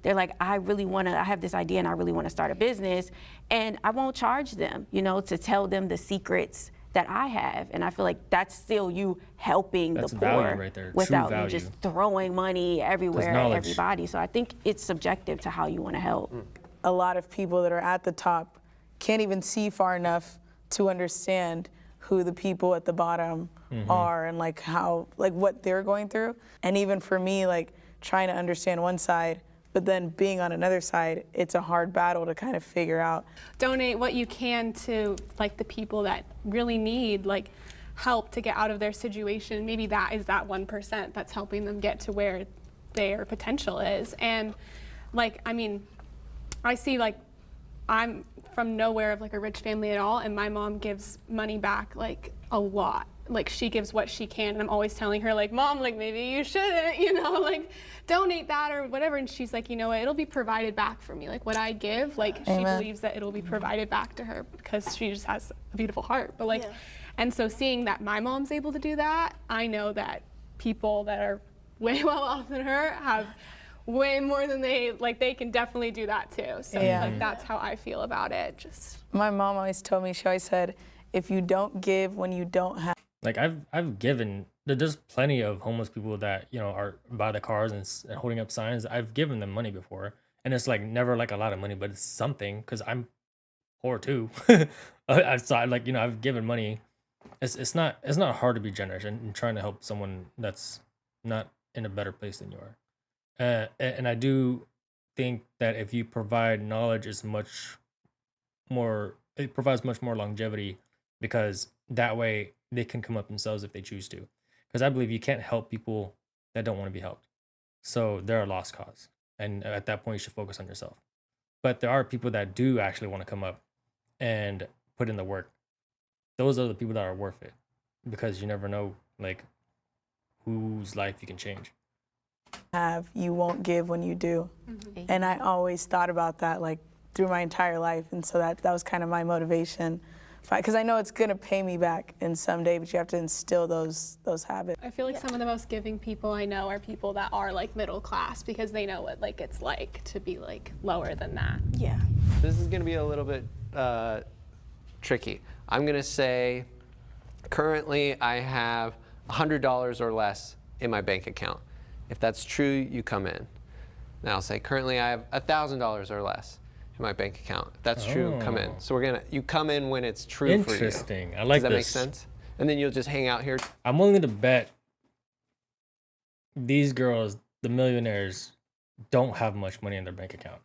they're like, I have this idea and I really wanna start a business, and I won't charge them, to tell them the secrets that I have. And I feel like that's still you helping the poor right there. without you just throwing money everywhere at everybody. So I think it's subjective to how you want to help. A lot of people that are at the top can't even see far enough to understand who the people at the bottom are, and what they're going through. And even for me, like trying to understand one side But then being on another side, it's a hard battle to kind of figure out. Donate what you can to like the people that really need like help to get out of their situation. Maybe that is that 1% that's helping them get to where their potential is. And like, I mean, I see like I'm from nowhere of like a rich family at all, and my mom gives money back like a lot. Like she gives what she can, and I'm always telling her like, Mom, like maybe you shouldn't, you know, like donate that or whatever. And she's like, you know what, it'll be provided back for me. Like what I give, like she believes that it'll be provided back to her because she just has a beautiful heart. But like, and so seeing that my mom's able to do that, I know that people that are way well off than her have way more than they can definitely do that too. So like that's how I feel about it. Just My mom always told me, she always said, if you don't give when you don't have. Like I've given. There's plenty of homeless people that are by the cars and holding up signs. I've given them money before, and it's like never like a lot of money, but it's something because I'm poor too. I've given money. It's not hard to be generous and trying to help someone that's not in a better place than you are. And I do think that if you provide knowledge, it provides much more longevity because that way they can come up themselves if they choose to. Because I believe you can't help people that don't want to be helped. So they're a lost cause. And at that point, you should focus on yourself. But there are people that do actually want to come up and put in the work. Those are the people that are worth it because you never know like whose life you can change. You won't give when you do. And I always thought about that like through my entire life. And so that was kind of my motivation. Because I know it's going to pay me back in someday, but you have to instill those habits. I feel like some of the most giving people I know are people that are like middle class because they know what like it's like to be like lower than that. Yeah. This is going to be a little bit tricky. I'm going to say currently I have $100 or less in my bank account. If that's true, you come in. Now I'll say currently I have $1,000 or less in my bank account. If that's true, come in. So you come in when it's true for you. Interesting. I like this. Does that make this. sense? And then you'll just hang out here. I'm willing to bet these girls, the millionaires, don't have much money in their bank account.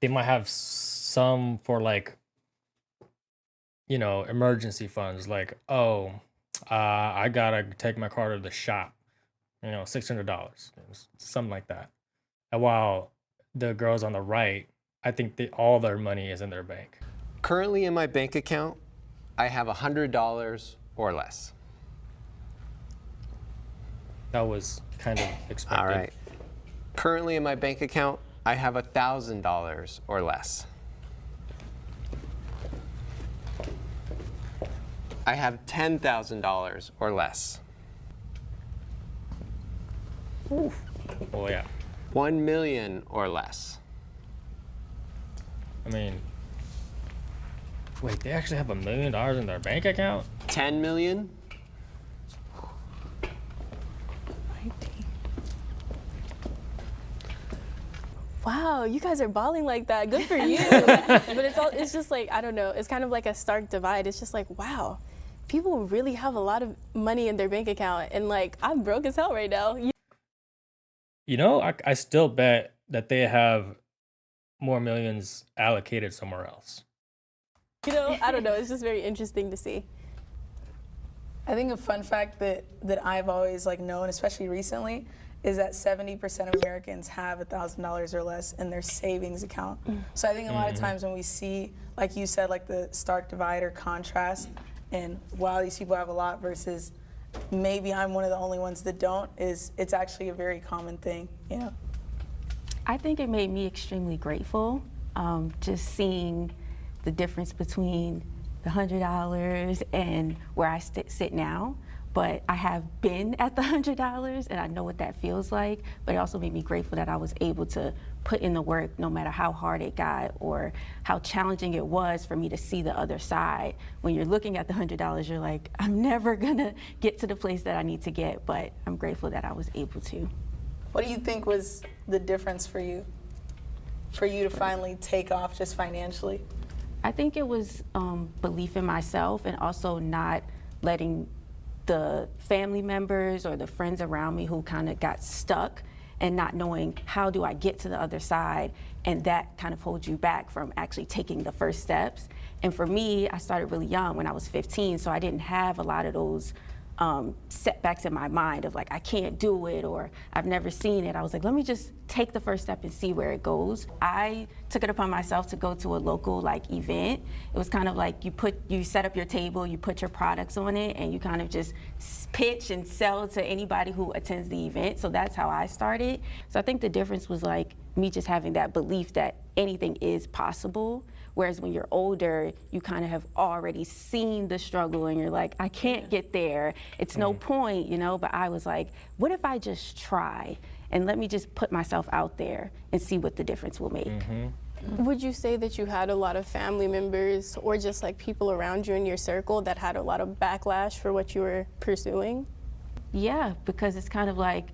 They might have some for like, emergency funds. Like, I gotta take my car to the shop. $600, something like that. And while the girls on the right, I think all their money is in their bank. Currently in my bank account, I have $100 or less. That was kind of expected. All right. Currently in my bank account, I have $1,000 or less. I have $10,000 or less. Oof. Oh yeah. 1 million or less. I mean, wait, they actually have $1 million in their bank account? 10 million? Wow, you guys are balling like that. Good for you. But it's just like, I don't know, it's kind of like a stark divide. It's just like, wow, people really have a lot of money in their bank account. And like, I'm broke as hell right now. I still bet that they have more millions allocated somewhere else. I don't know. It's just very interesting to see. I think a fun fact that I've always like known, especially recently, is that 70% of Americans have $1,000 or less in their savings account. So I think a lot of times when we see, like you said, like the stark divide or contrast, and wow, these people have a lot versus maybe I'm one of the only ones that don't, it's actually a very common thing, I think it made me extremely grateful, just seeing the difference between the $100 and where I sit now. But I have been at the $100 and I know what that feels like, but it also made me grateful that I was able to put in the work no matter how hard it got or how challenging it was for me to see the other side. When you're looking at the $100, you're like, I'm never gonna get to the place that I need to get, but I'm grateful that I was able to. What do you think was the difference for you to finally take off just financially? I think it was belief in myself and also not letting the family members or the friends around me who kind of got stuck and not knowing how do I get to the other side, and that kind of holds you back from actually taking the first steps. And for me, I started really young when I was 15, so I didn't have a lot of those setbacks in my mind of like, I can't do it, or I've never seen it. I was like, let me just take the first step and see where it goes. I took it upon myself to go to a local like event. It was kind of like you set up your table, you put your products on it, and you kind of just pitch and sell to anybody who attends the event. So that's how I started. So I think the difference was like me just having that belief that anything is possible. Whereas when you're older, you kind of have already seen the struggle and you're like, I can't get there. It's no point, you know? But I was like, what if I just try and let me just put myself out there and see what the difference will make. Would you say that you had a lot of family members or just like people around you in your circle that had a lot of backlash for what you were pursuing? Yeah, because it's kind of like,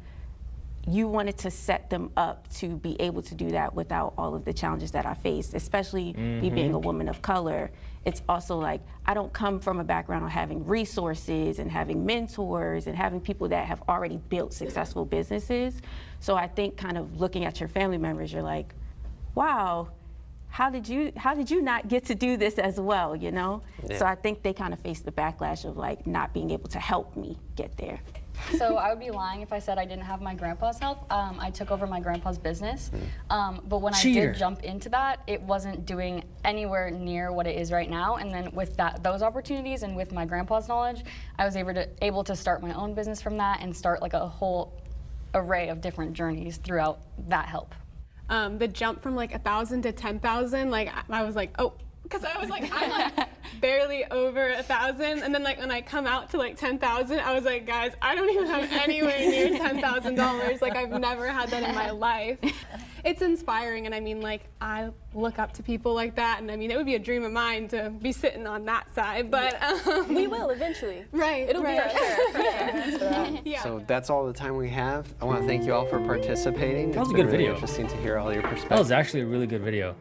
you wanted to set them up to be able to do that without all of the challenges that I faced, especially me being a woman of color. It's also like, I don't come from a background of having resources and having mentors and having people that have already built successful businesses. So I think kind of looking at your family members, you're like, wow, how did you not get to do this as well, you know? Yeah. So I think they kind of faced the backlash of like not being able to help me get there. So I would be lying if I said I didn't have my grandpa's help. I took over my grandpa's business, but when I Cheater. did jump into that, it wasn't doing anywhere near what it is right now. And then with those opportunities and with my grandpa's knowledge, I was able to start my own business from that and start like a whole array of different journeys throughout that help. The jump from like 1,000 to 10,000, like I was like, oh, because I was like, I'm like barely over 1,000, and then like when I come out to like 10,000, I was like, guys, I don't even have anywhere near $10,000. Like I've never had that in my life. It's inspiring, and I mean, like I look up to people like that, and I mean, it would be a dream of mine to be sitting on that side, but We will eventually. right, It'll be right. our Yeah. So that's all the time we have. I want to thank you all for participating. That was It's a been good really video. interesting to hear all your perspectives. That was actually a really good video.